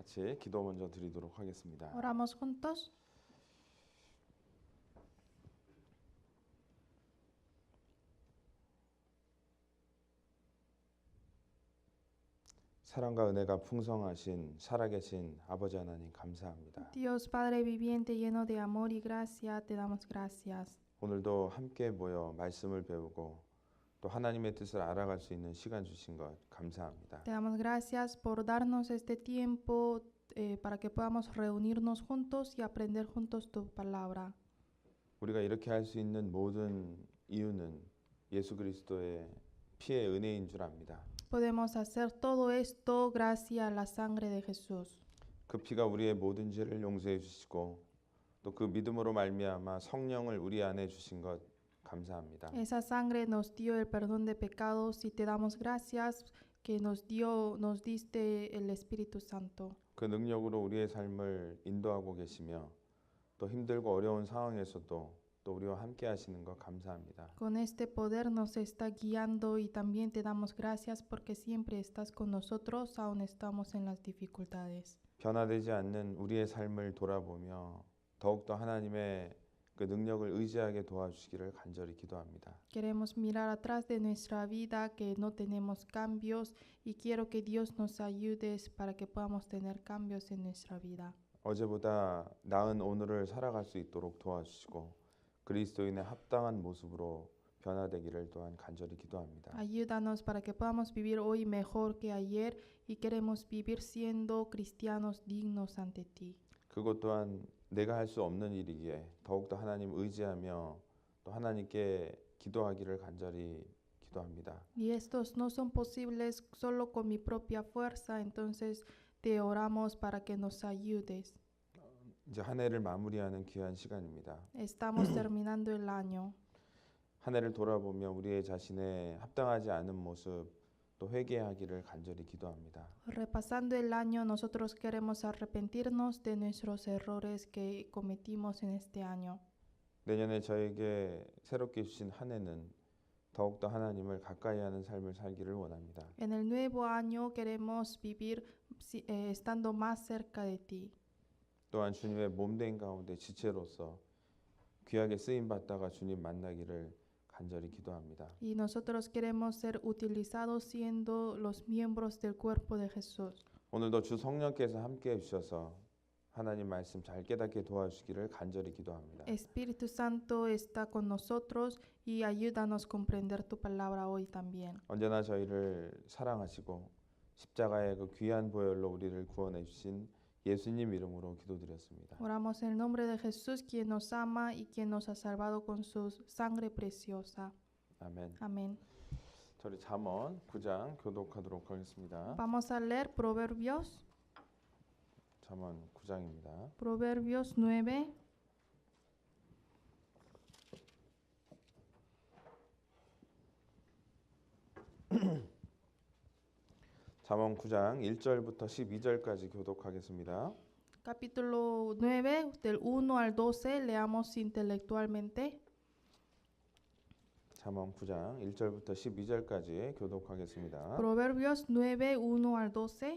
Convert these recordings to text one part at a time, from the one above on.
같이 기도 먼저 드리도록 하겠습니다. Oramos juntos. 사랑과 은혜가 풍성하신 살아계신 아버지 하나님 감사합니다. Dios Padre viviente, lleno de amor y gracia, te damos gracias. 오늘도 함께 모여 말씀을 배우고 또 하나님의 뜻을 알아갈 수 있는 시간 주신 것 감사합니다. Te damos gracias por darnos este tiempo para que podamos reunirnos juntos y aprender juntos tu palabra. 우리가 이렇게 할 수 있는 모든 이유는 예수 그리스도의 피의 은혜인 줄 압니다. Podemos hacer todo esto gracias a la sangre de Jesús. 그 피가 우리의 모든 죄를 용서해 주시고 또 그 믿음으로 말미암아 성령을 우리 안에 주신 것 감사합니다. Esa sangre nos dio el perdón de pecados y te damos gracias que nos diste el Espíritu Santo. 그 능력으로 우리의 삶을 인도하고 계시며 또 힘들고 어려운 상황에서도 또 우리와 함께 하시는 것 감사합니다. Con este poder nos está guiando y también te damos gracias porque siempre estás con nosotros aun estamos en las dificultades. 변화되지 않는 우리의 삶을 돌아보며 더욱더 하나님의 그 능력을 의지하게 도와주시기를 간절히 기도합니다. Queremos mirar atrás de nuestra vida que no tenemos cambios y quiero que Dios nos ayude para que podamos tener cambios en nuestra vida. 어제보다 나은 오늘을 살아갈 수 있도록 도와주시고 그리스도인의 합당한 모습으로 변화되기를 또한 간절히 기도합니다. Ayúdanos para que podamos vivir hoy mejor que ayer y queremos vivir siendo cristianos dignos ante ti. 그것 또한 내가 할 수 없는 일이기에 더욱더 하나님 의지하며 또 하나님께 기도하기를 간절히 기도합니다. Y estos no son posibles solo con mi propia fuerza, entonces te oramos para que nos ayudes. 이제 한 해를 마무리하는 귀한 시간입니다. Estamos terminando el año. 한 해를 돌아보며 우리의 자신의 합당하지 않은 모습 또 회개하기를 간절히 기도합니다. Repasando el año, nosotros queremos arrepentirnos de nuestros errores que cometimos en este año. 내년에 저에게 새롭게 주신 한 해는 더욱더 하나님을 가까이 하는 삶을 살기를 원합니다. En el nuevo año queremos vivir estando más cerca de ti. 또한 주님의 몸된 가운데 지체로서 귀하게 쓰임 받다가 주님 만나기를 간절히 기도합니다. Y nosotros queremos ser utilizados siendo los miembros del cuerpo de Jesús. 오늘도 주 성령께서 함께 해 주셔서 하나님 말씀 잘 깨닫게 도와주시기를 간절히 기도합니다. Espíritu Santo está con nosotros y ayúdanos a comprender tu palabra hoy también. 언제나 저희를 사랑하시고 십자가의 그 귀한 보혈로 우리를 구원해 주신 예수님 이름으로 기도드렸습니다. Oramos en el nombre de Jesús, quien nos ama y quien nos ha salvado con su sangre preciosa. 아멘. Amén. 저희 잠언 9장 교독하도록 하겠습니다. Vamos a leer Proverbios, 잠언 9장입니다. Proverbios 9. 잠언 9장 1절부터 12절까지 교독하겠습니다. Capítulo 9, del 1 al 12, leamos intelectualmente. 잠언 9장 1절부터 12절까지 교독하겠습니다. Proverbios 9, 1 al 12.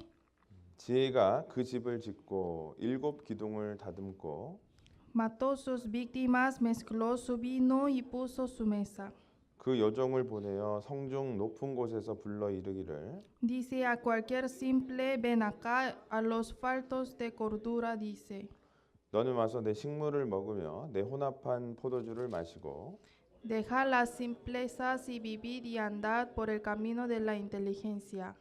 지혜가 그 집을 짓고 7 기둥을 다듬고 Mató sus víctimas, mezcló su vino y puso su mesa. 그 여종을 보내어 성중 높은 곳에서 불러 이르기를 Dice a cualquier simple, ven acá, a los faltos de cordura dice. 너는 와서 내 식물을 먹으며 내 혼합한 포도주를 마시고 Deja las simplezas y vivid y andad por el camino de la inteligencia.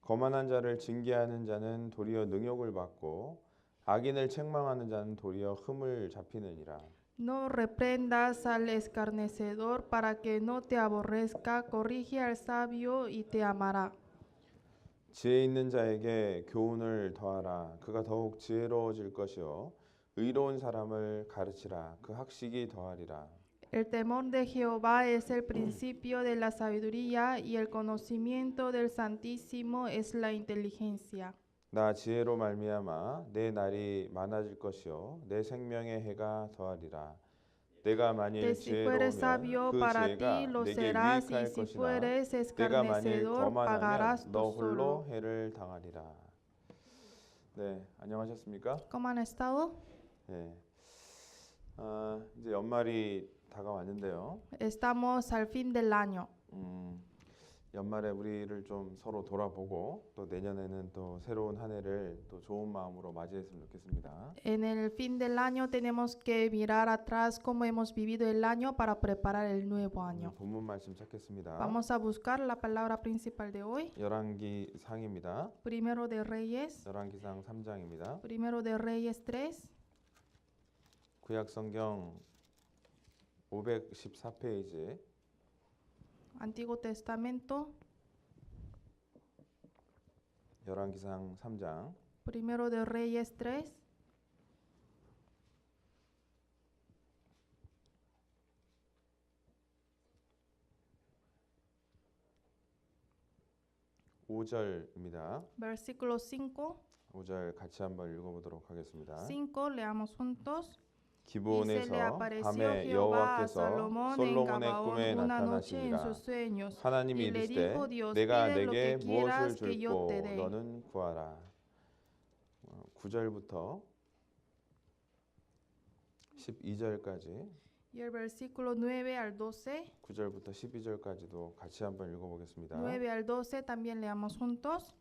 거만한 자를 징계하는 자는 도리어 능욕을 받고 악인을 책망하는 자는 도리어 흠을 잡히느니라. No reprendas al escarnecedor para que no te aborrezca, corrige al sabio y te amará. 지혜 있는 자에게 교훈을 더하라. 그가 더욱 지혜로워질 것이요 의로운 사람을 가르치라. 그 학식이 더하리라. El temor de Jehová es el principio de la sabiduría y el conocimiento del Santísimo es la inteligencia. 나 지혜로 말미암아 내 날이 많아질 것이요 내 생명의 해가 더하리라. 내가 만일 Que si fueres sabio 지혜로우면 그 para 지혜가 ti lo 내게 serás y 유익할 si 것이나 fueres 내가 만일 escarnecedor 거만하면 pagarás 너 tú 홀로 solo. 해를 당하리라. 네, 안녕하셨습니까? ¿Cómo han estado? 네. 이제 연말이 다가왔는데요. Estamos al fin del año. 연말에 우리를 좀 서로 돌아보고 또 내년에는 또 새로운 한 해를 또 좋은 마음으로 맞이했으면 좋겠습니다. En el fin del año tenemos que mirar atrás cómo hemos vivido el año para preparar el nuevo año. 본문 말씀 찾겠습니다. Vamos a buscar la palabra principal de hoy. 열왕기상입니다. Primero de Reyes, 열왕기상 3장입니다. Primero de Reyes 3, 구약 성경 514페이지 Antiguo Testamento, 열왕기상 3장 Primero de Reyes 3, 5절입니다. versículo 5. 5절 같이 한번 읽어보도록 하겠습니다. 5, leamos juntos. Y se le 기브온에서 apareció 밤에 Jehová a 여호와께서 Salomón en 솔로몬의 Gabaón 꿈에 una noche en 나타나시니라. sus sueños. 하나님이 Y le 이르시되 dijo Dios, 내가 pide lo 내게 que 무엇을 quieras que yo 줄고 te dé. 너는 구하라. 9절부터 12절까지 Y el versículo 9 al 12, 9절부터 12절까지도 같이 한번 읽어보겠습니다. 9 al 12 también leamos juntos.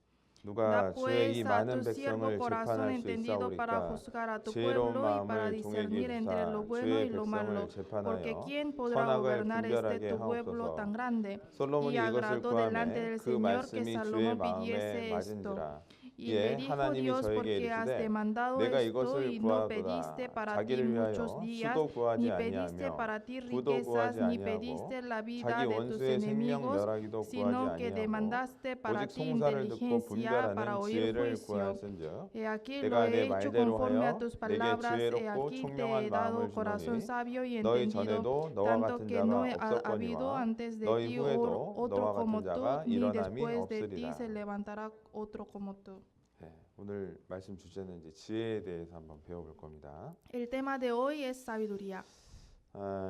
누가 Da 주의 pues 이 a 많은 tu siervo 백성을 corazón 재판할 수 entendido para 있사오리까 juzgar a tu 지혜로운 pueblo y para 마음을 discernir 종에게 entre lo 주사 bueno y 주의 lo 백성을 malo. Porque 재판하여 ¿quién podrá 선악을 gobernar 분별하게 tu pueblo 하옵소서. tan grande? 솔로몬이 Y 이것을 agradó delante 구하매 del 그 Señor 말씀이 que 주의 Salomón 마음에 pidiese esto. 맞은지라. Y 예, le dijo 하나님이 Dios, 저에게 porque has 이르시되 demandado 내가 esto 이것을 y no pediste 구하도다. para ti 자기를 muchos 위하여 días, 수도 구하지 ni pediste 아니하며 para ti 부도 riquezas, 구하지 ni 아니하고 pediste la vida 자기 de tus 원수의 생명 enemigos, 멸하기도 구하지 sino que 아니하고 demandaste para 오직 ti 송사를 듣고 inteligencia para 분별하는 oír 지혜를 juicio. 구하였은즉 He aquí 내가 lo he 내 hecho 말대로 conforme a 하여 tus 내게 palabras, he 지혜롭고 aquí te 총명한 he 마음을 dado corazón 주노니 sabio y 너희 entendido, 전에도 너와 tanto 같은 que no 자가 ha habido 없었거니와 antes de 너희 ti 후에도 otro 너와 como 같은 tú, 자가 ni 일어남이 después de ti 없으리라. se levantará otro como tú. 네, 오늘 말씀 주제는 이제 지혜에 대해서 한번 배워볼 겁니다. El tema de hoy es sabiduría.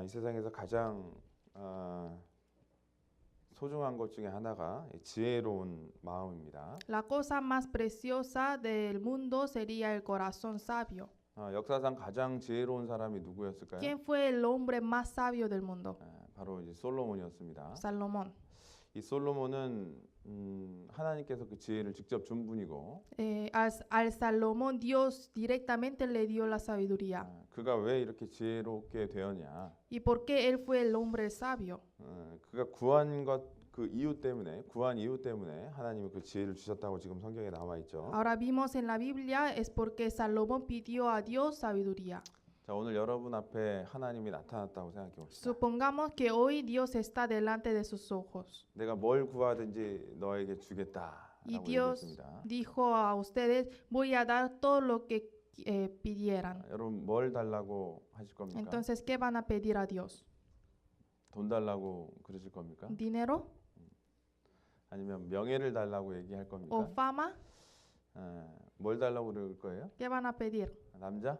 이 세상에서 가장 소중한 것 중에 하나가 이 지혜로운 마음입니다. La cosa más preciosa del mundo sería el corazón sabio. 역사상 가장 지혜로운 사람이 누구였을까요? ¿Quién fue el hombre más sabio del mundo? 바로 이제 솔로몬이었습니다. Salomón. 이 솔로몬은 하나님께서 그 지혜를 직접 준 분이고 Al Salomón Dios directamente le dio la sabiduría. 그가 왜 이렇게 지혜롭게 되었냐? ¿Y por qué él fue el hombre sabio? 그가 구한 이유 때문에 하나님이 그 지혜를 주셨다고 지금 성경에 나와 있죠. Ahora vimos en la Biblia es porque Salomón pidió a Dios sabiduría. 자, 오늘 여러분 앞에 하나님이 나타났다고 생각해 봅시다. Supongamos que hoy Dios está delante de sus ojos. 내가 뭘 구하든지 너에게 주겠다라고 Y Dios 얘기했습니다. dijo a ustedes, voy a dar todo lo que pidieran. 여러분 뭘 달라고 하실 겁니까? Entonces, ¿qué van a pedir a Dios? 돈 달라고 그러실 겁니까? ¿Dinero 아니면 명예를 달라고 얘기할 o 겁니까? fama? 뭘 달라고 그럴 거예요? ¿Qué van a pedir? 남자?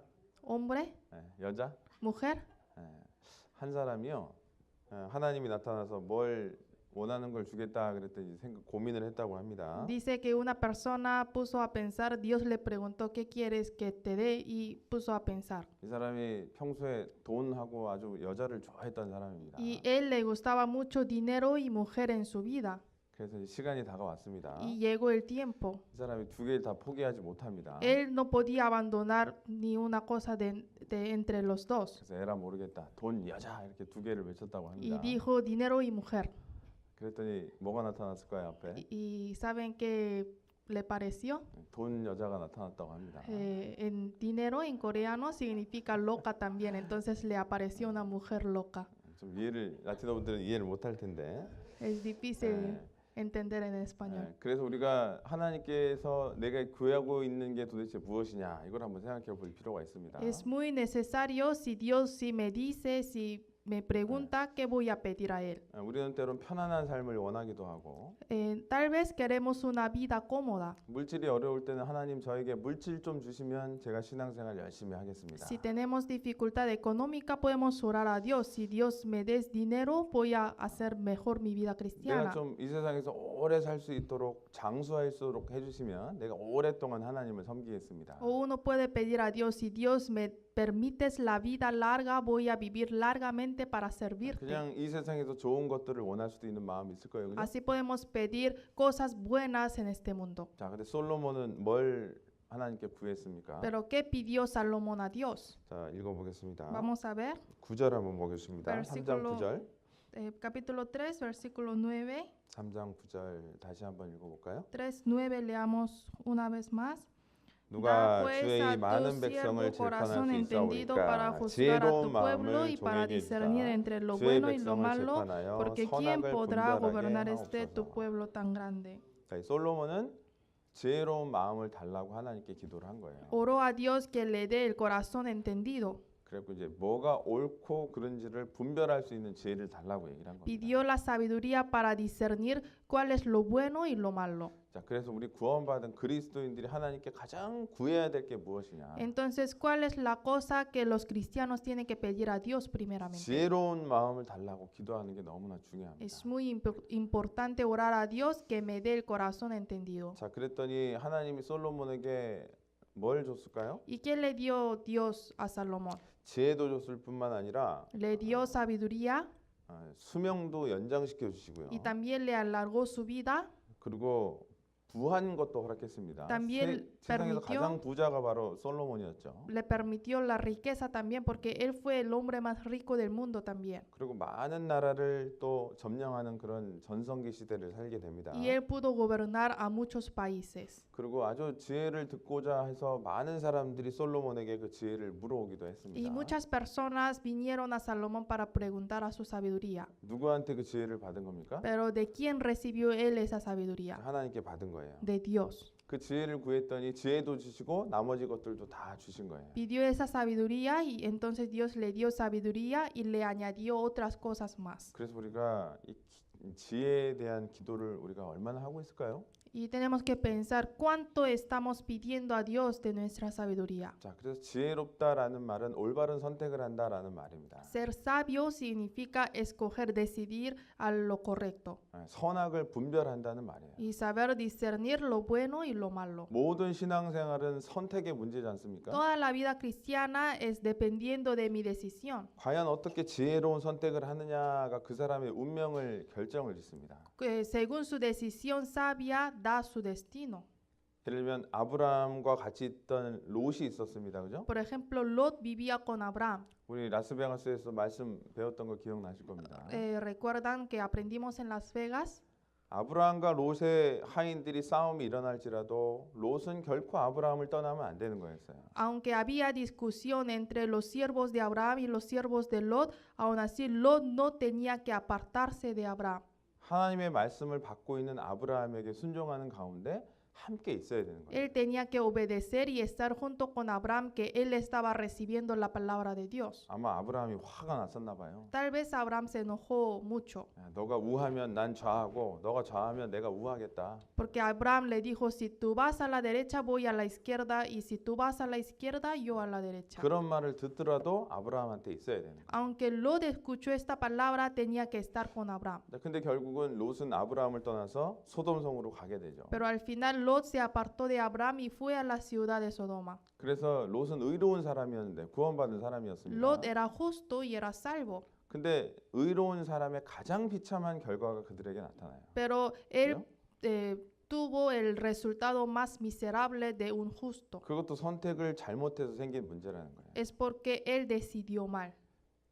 ¿Hombre? 여자? ¿Mujer? 한 사람이요. 하나님이 나타나서 뭘 원하는 걸 주겠다 그랬더니 고민을 했다고 합니다. Dice que una persona puso a pensar, Dios le preguntó, ¿qué quieres que te dé? Y puso a pensar. 이 사람이 평소에 돈하고 아주 여자를 좋아했던 사람입니다. Y él le gustaba mucho dinero y mujer en su vida. 그래서 이제 시간이 다가왔습니다. Y llegó el tiempo. 이 사람이 두 개를 다 포기하지 못합니다. Él no podía abandonar ni una cosa de entre los dos. 그래서 에라 모르겠다. 돈, 여자 이렇게 두 개를 외쳤다고 Y 합니다. dijo dinero y mujer. 그랬더니 뭐가 나타났을까요 앞에? Y ¿saben qué le pareció? 돈, 여자가 나타났다고 합니다. En dinero en coreano significa loca también. Entonces le apareció una mujer loca. 좀 라틴어 분들은 이해를 못할 텐데. Es difícil entender en español. 그래서 우리가 하나님께서 내가 구하고 있는 게 도대체 무엇이냐 이걸 한번 생각해 볼 필요가 있습니다. Es muy necesario si Dios si me dice si me pregunta qué voy a pedir a Él. 우리는 때론 편안한 삶을 원하기도 하고 Tal vez queremos una vida cómoda. 물질이 어려울 때는 하나님 저에게 물질 좀 주시면 제가 신앙생활 열심히 하겠습니다. Si tenemos dificultad económica, podemos orar a Dios. Si Dios me des dinero, voy a hacer mejor mi vida 내가 cristiana. 좀 이 세상에서 오래 살 수 있도록 장수할수록 해주시면 내가 오랫동안 하나님을 섬기겠습니다. O uno puede pedir a Dios, si Dios me permites la vida larga, voy a vivir largamente para servirte. 그냥 이 세상에서 좋은 것들을 원할 수도 있는 마음이 있을 거예요. 그죠? Así podemos pedir cosas buenas en este mundo. 자, 근데 솔로몬은 뭘 하나님께 구했습니까? Pero ¿qué pidió Salomón a Dios? 자, 읽어보겠습니다. Vamos a ver 9절 한번 보겠습니다. 3장 Versículo- 9절. capítulo 3, versículo 9. 3장 9절 다시 한번 읽어볼까요? 3:9 leamos una vez más. 누가 Da pues 주의 a 이 tu 많은 siervo 백성을 corazón 재판할 수 entendido para 있사오리까 juzgar a tu 지혜로운 pueblo y 마음을 para 종에게 discernir 주사 entre lo 주의 bueno y lo 백성을 malo, 재판하여 porque ¿quién 선악을 podrá 분별하게 gobernar este tu 하옵소서. pueblo tan grande? 자, 이 솔로몬은 지혜로운 마음을 달라고 하나님께 기도를 한 거예요. Oró a Dios que le dé el corazón entendido. 그래서 이제 뭐가 옳고 그른지를 분별할 수 있는 지혜를 달라고 얘기를 한 겁니다. Pidió la sabiduría para discernir cuál es lo bueno y lo malo. 자, 그래서 우리 구원받은 그리스도인들이 하나님께 가장 구해야 될 게 무엇이냐? Entonces, ¿cuál es la cosa que los cristianos tienen que pedir a Dios primeramente? 지혜로운 마음을 달라고 기도하는 게 너무나 중요합니다. Es muy importante orar a Dios que me dé el corazón entendido. 자, 그랬더니 하나님이 솔로몬에게 뭘 줬을까요? ¿Y qué le dio Dios a Salomón? 지혜도 줬을 뿐만 아니라 Le dio sabiduría 수명도 연장시켜 주시고요. y también le alargó su vida. 그리고 부한 것도 허락했습니다. También 세상에서 permitió- 가장 부자가 바로 솔로몬이었죠. Le permitió la riqueza también porque él fue el hombre más rico del mundo también. 그리고 많은 나라를 또 점령하는 그런 전성기 시대를 살게 됩니다. Y él pudo gobernar a muchos países. 그리고 아주 지혜를 듣고자 해서 많은 사람들이 솔로몬에게 그 지혜를 물어오기도 Y 했습니다. muchas personas vinieron a Salomón para preguntar a su sabiduría. 누구한테 그 지혜를 받은 겁니까? Pero ¿de quién recibió él esa sabiduría? 하나님께 받은 거예요. De Dios. 그 지혜를 구했더니 지혜도 주시고 나머지 것들도 다 주신 거예요. Pidió esa sabiduría y entonces Dios le dio sabiduría y le añadió otras cosas más. 그래서 우리가 이 지혜에 대한 기도를 우리가 얼마나 하고 있을까요? Y tenemos que pensar cuánto estamos pidiendo a Dios de nuestra sabiduría. 자, 그래서 지혜롭다라는 말은 올바른 선택을 한다라는 말입니다. Ser sabio significa escoger, decidir a lo correcto 선악을 분별한다는 말이에요. y saber discernir lo bueno y lo malo. 모든 신앙생활은 선택의 문제지 않습니까? Toda la vida cristiana es dependiendo de mi decisión. 과연 어떻게 지혜로운 선택을 하느냐가 그 사람의 운명을 결정을 짓습니다. Que según su decisión sabia da su destino. 예를 들면 아브라함과 같이 있던 롯이 있었습니다. 그죠? Por ejemplo, Lot vivía con Abraham. 우리 라스베가스에서 말씀 배웠던 거 기억나실 겁니다. ¿Recuerdan que aprendimos en Las Vegas? 아브라함과 롯의 하인들이 싸움이 일어날지라도 롯은 결코 아브라함을 떠나면 안 되는 거였어요. Aunque había discusión entre los siervos de Abraham y los siervos de Lot, aún así Lot no tenía que apartarse de Abraham. 하나님의 말씀을 받고 있는 아브라함에게 순종하는 가운데 함께 있어야 되는 거예요. Él tenía que obedecer y estar junto con Abraham, que él estaba recibiendo la palabra de Dios. 아마 아브라함이 화가 났었나 봐요. Tal vez Abraham se enojó mucho, 야, 너가 우하면 난 좌하고 너가 좌하면 내가 우하겠다. porque Abraham le dijo, si tú vas a la derecha, voy a la izquierda, y si tú vas a la izquierda, yo a la derecha. 그런 말을 듣더라도 아브라함한테 있어야 되는 거예요. Aunque Lot escuchó esta palabra, tenía que estar con Abraham. 근데 결국은 롯은 아브라함을 떠나서 소돔성으로 가게 되죠. Pero al final Lot se apartó de Abraham y fue a la ciudad de Sodoma. 그래서 롯은 의로운 사람이었는데 구원받은 사람이었습니다. Lot era justo y era salvo, 근데 의로운 사람의 가장 비참한 결과가 그들에게 나타나요. pero él tuvo el resultado más miserable de un justo. 그것도 선택을 잘못해서 생긴 문제라는 거예요. Es porque él decidió mal.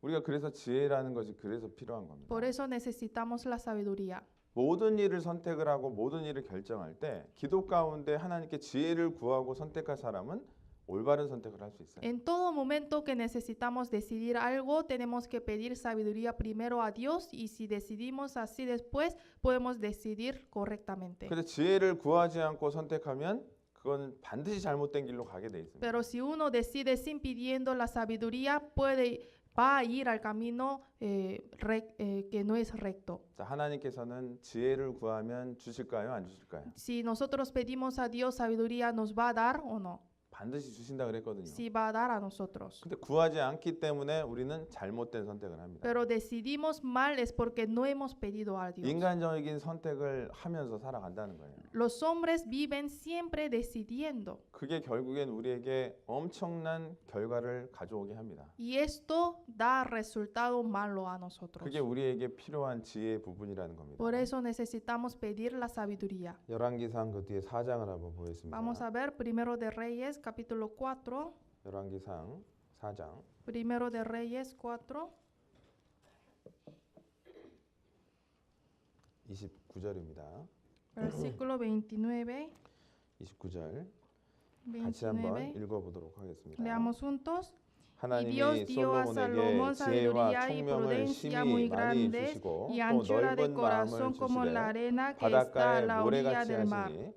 우리가 그래서 지혜라는 것이 그래서 필요한 겁니다. Por eso necesitamos la sabiduría. 모든 일을 선택을 하고 모든 일을 결정할 때 기도 가운데 하나님께 지혜를 구하고 선택할 사람은 올바른 선택을 할 수 있어요. En todo momento que necesitamos decidir algo, tenemos que pedir sabiduría primero a Dios, y si decidimos así después, podemos decidir correctamente. 그래서 지혜를 구하지 않고 선택하면 그건 반드시 잘못된 길로 가게 돼 있습니다. Pero si uno decide sin pidiendo la sabiduría, puede va a ir al camino que no es recto. 자, 하나님께서는 지혜를 구하면 주실까요? 안 주실까요? Si nosotros pedimos a Dios sabiduría, ¿nos va a dar o no? 반드시 주신다 그랬거든요. Sí va a dar a nosotros. 근데 구하지 않기 때문에 우리는 잘못된 선택을 합니다. Pero decidimos mal es porque no hemos pedido a Dios. 인간적인 선택을 하면서 살아간다는 거예요. Los hombres viven siempre decidiendo. 그게 결국엔 우리에게 엄청난 결과를 가져오게 합니다. Y esto da resultado malo a nosotros. 그게 우리에게 필요한 지혜의 부분이라는 겁니다. Por eso necesitamos pedir la sabiduría. 열왕기상 그 뒤에 4장을 한번 보겠습니다. Vamos a ver Primero de Reyes, capítulo 4. 열왕기상 4장 Primero de Reyes 4, 29절입니다. versículo 29. 29절 같이 한번 29. 읽어보도록 하겠습니다. Leamos juntos. Y 하나님이 Dios dio a 솔로몬에게 Salomón 지혜와 sabiduría y 총명을 prudencia 심히 muy 많이 grandes 주시고 y 또 anchura de 넓은 마음을 corazón como la 주시되 arena que está a 바닷가에 la orilla 모래같이 del mar. 하시니.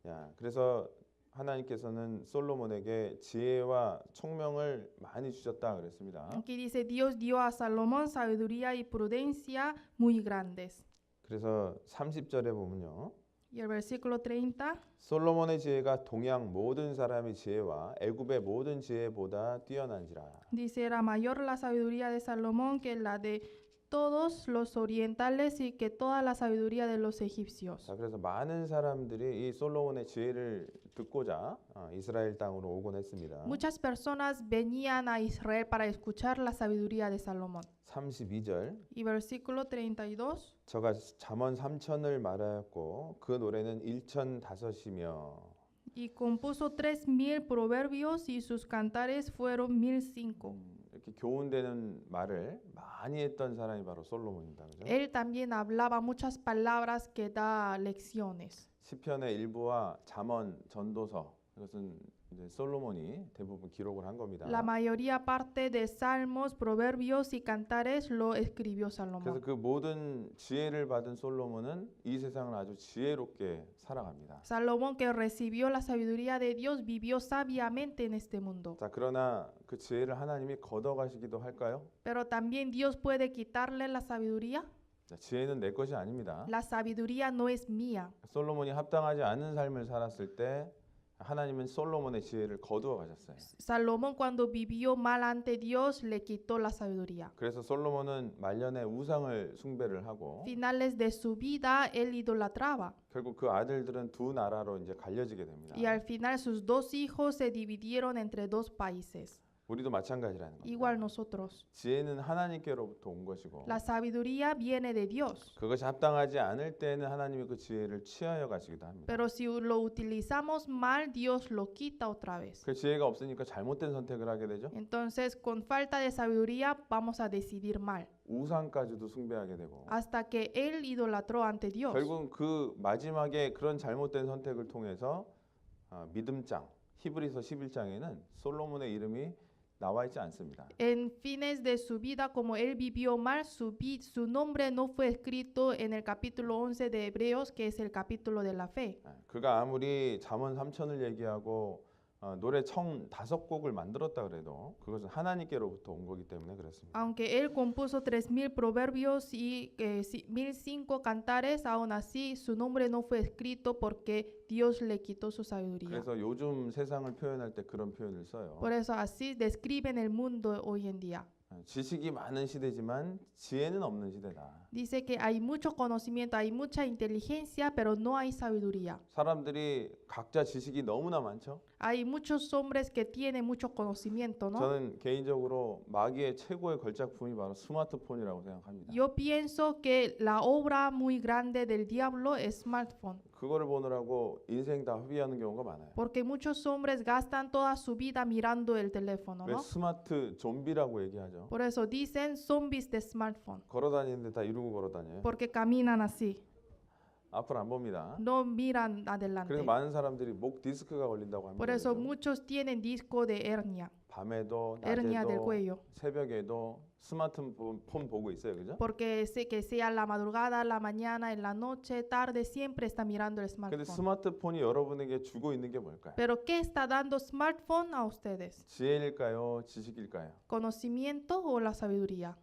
야, 그래서 하나님께서는 솔로몬에게 지혜와 총명을 많이 주셨다 그랬습니다. Aquí dice, Dios dio a Salomón sabiduría y prudencia muy grandes. 그래서 30절에 보면요. Y el versículo 30, 솔로몬의 지혜가 동양 모든 사람의 지혜와 애굽의 모든 지혜보다 뛰어난지라. dice, era mayor la sabiduría de Salomón que la de todos los orientales y que toda la sabiduría de los egipcios. 자, 그래서 많은 사람들이 이 솔로몬의 지혜를 듣고자 이스라엘 땅으로 오곤 했습니다. Muchas personas venían a Israel para escuchar la sabiduría de Salomón. 32절 Y versículo 32, 저가 잠언 3천을 말하였고 그 노래는 1,005이며 y compuso 3,000 proverbios y sus cantares fueron 1,005. 이렇게 교훈되는 말을 많이 했던 사람이 바로 솔로몬입니다. 그죠? Él también hablaba muchas palabras que da lecciones. 시편의 일부와 잠언, 전도서 이것은 이제 솔로몬이 대부분 기록을 한 겁니다. La mayoría parte de salmos, proverbios y cantares lo escribió 그래서 Salomón. 그 모든 지혜를 받은 솔로몬은 이 세상을 아주 지혜롭게 살아갑니다. Salomón, que recibió la sabiduría de Dios, vivió sabiamente en este mundo. 자, 그러나 그 지혜를 하나님이 걷어가시기도 할까요? Pero también Dios puede quitarle la sabiduría. 자, 지혜는 내 것이 아닙니다. La sabiduría no es mía. 솔로몬이 합당하지 않은 삶을 살았을 때 하나님은 솔로몬의 지혜를 거두어 가셨어요. Salomón, cuando vivió mal ante Dios, le quitó la sabiduría. 그래서 솔로몬은 말년에 우상을 숭배를 하고 Finales de su vida, él idolatraba. 결국 그 아들들은 두 나라로 이제 갈려지게 됩니다. Y al final sus dos hijos se dividieron entre dos países. 우리도 마찬가지라는 겁니다. Igual nosotros. 지혜는 하나님께로부터 온 것이고 La sabiduría viene de Dios. 그것이 합당하지 않을 때는 하나님이 그 지혜를 취하여 가시기도 합니다. Pero si lo utilizamos mal, Dios lo quita otra vez. 그 지혜가 없으니까 잘못된 선택을 하게 되죠. Entonces, con falta de sabiduría, vamos a decidir mal. 우상까지도 숭배하게 되고 Hasta que él idolatró ante Dios. 결국 그 마지막에 그런 잘못된 선택을 통해서 믿음장 히브리서 11장에는 솔로몬의 이름이 나와 있지 않습니다. En fines de su vida, como él vivió mal, su nombre no fue escrito en el capítulo 11 de Hebreos, que es el capítulo de la fe. 그가 아무리 잠언 3천을 얘기하고 노래 청 5곡을 만들었다 그래도 그것은 하나님께로부터 온 거기 때문에 그렇습니다. Aunque él compuso 3,000 proverbios y 1,005 cantares, aún así su nombre no fue escrito porque Dios le quitó su sabiduría. 그래서 요즘 세상을 표현할 때 그런 표현을 써요. Por eso así describen el mundo hoy en día. 지식이 많은 시대지만 지혜는 없는 시대다. Dice que hay mucho conocimiento, hay mucha inteligencia, pero no hay sabiduría. 사람들이 각자 지식이 너무나 많죠. Hay muchos hombres que tienen mucho conocimiento, ¿no? 저는 개인적으로 마귀의 최고의 걸작품이 바로 스마트폰이라고 생각합니다. Yo pienso que la obra muy grande del diablo es smartphone, 그거를 보느라고 인생 다 허비하는 경우가 많아요. porque muchos hombres gastan toda su vida mirando el teléfono, 왜 ¿no? 스마트 좀비라고 얘기하죠? Por eso dicen zombies de smartphone, 걸어다니는데 다 이러고 걸어다녀요. porque caminan así, 앞을 안 봅니다. no miran 그래서 adelante. 많은 사람들이 목 디스크가 걸린다고 Por 합니다. eso 그죠? muchos tienen disco de hernia. 밤에도 hernia del 낮에도 cuello. 새벽에도 스마트폰 보고 있어요, 그죠? Porque sé que sea la madrugada, la mañana, en la noche, tarde, siempre está mirando el 근데 smartphone. 스마트폰이 여러분에게 주고 있는 게 뭘까요? Pero ¿qué está dando smartphone a ustedes? 지혜일까요? 지식일까요? ¿Conocimiento o la sabiduría?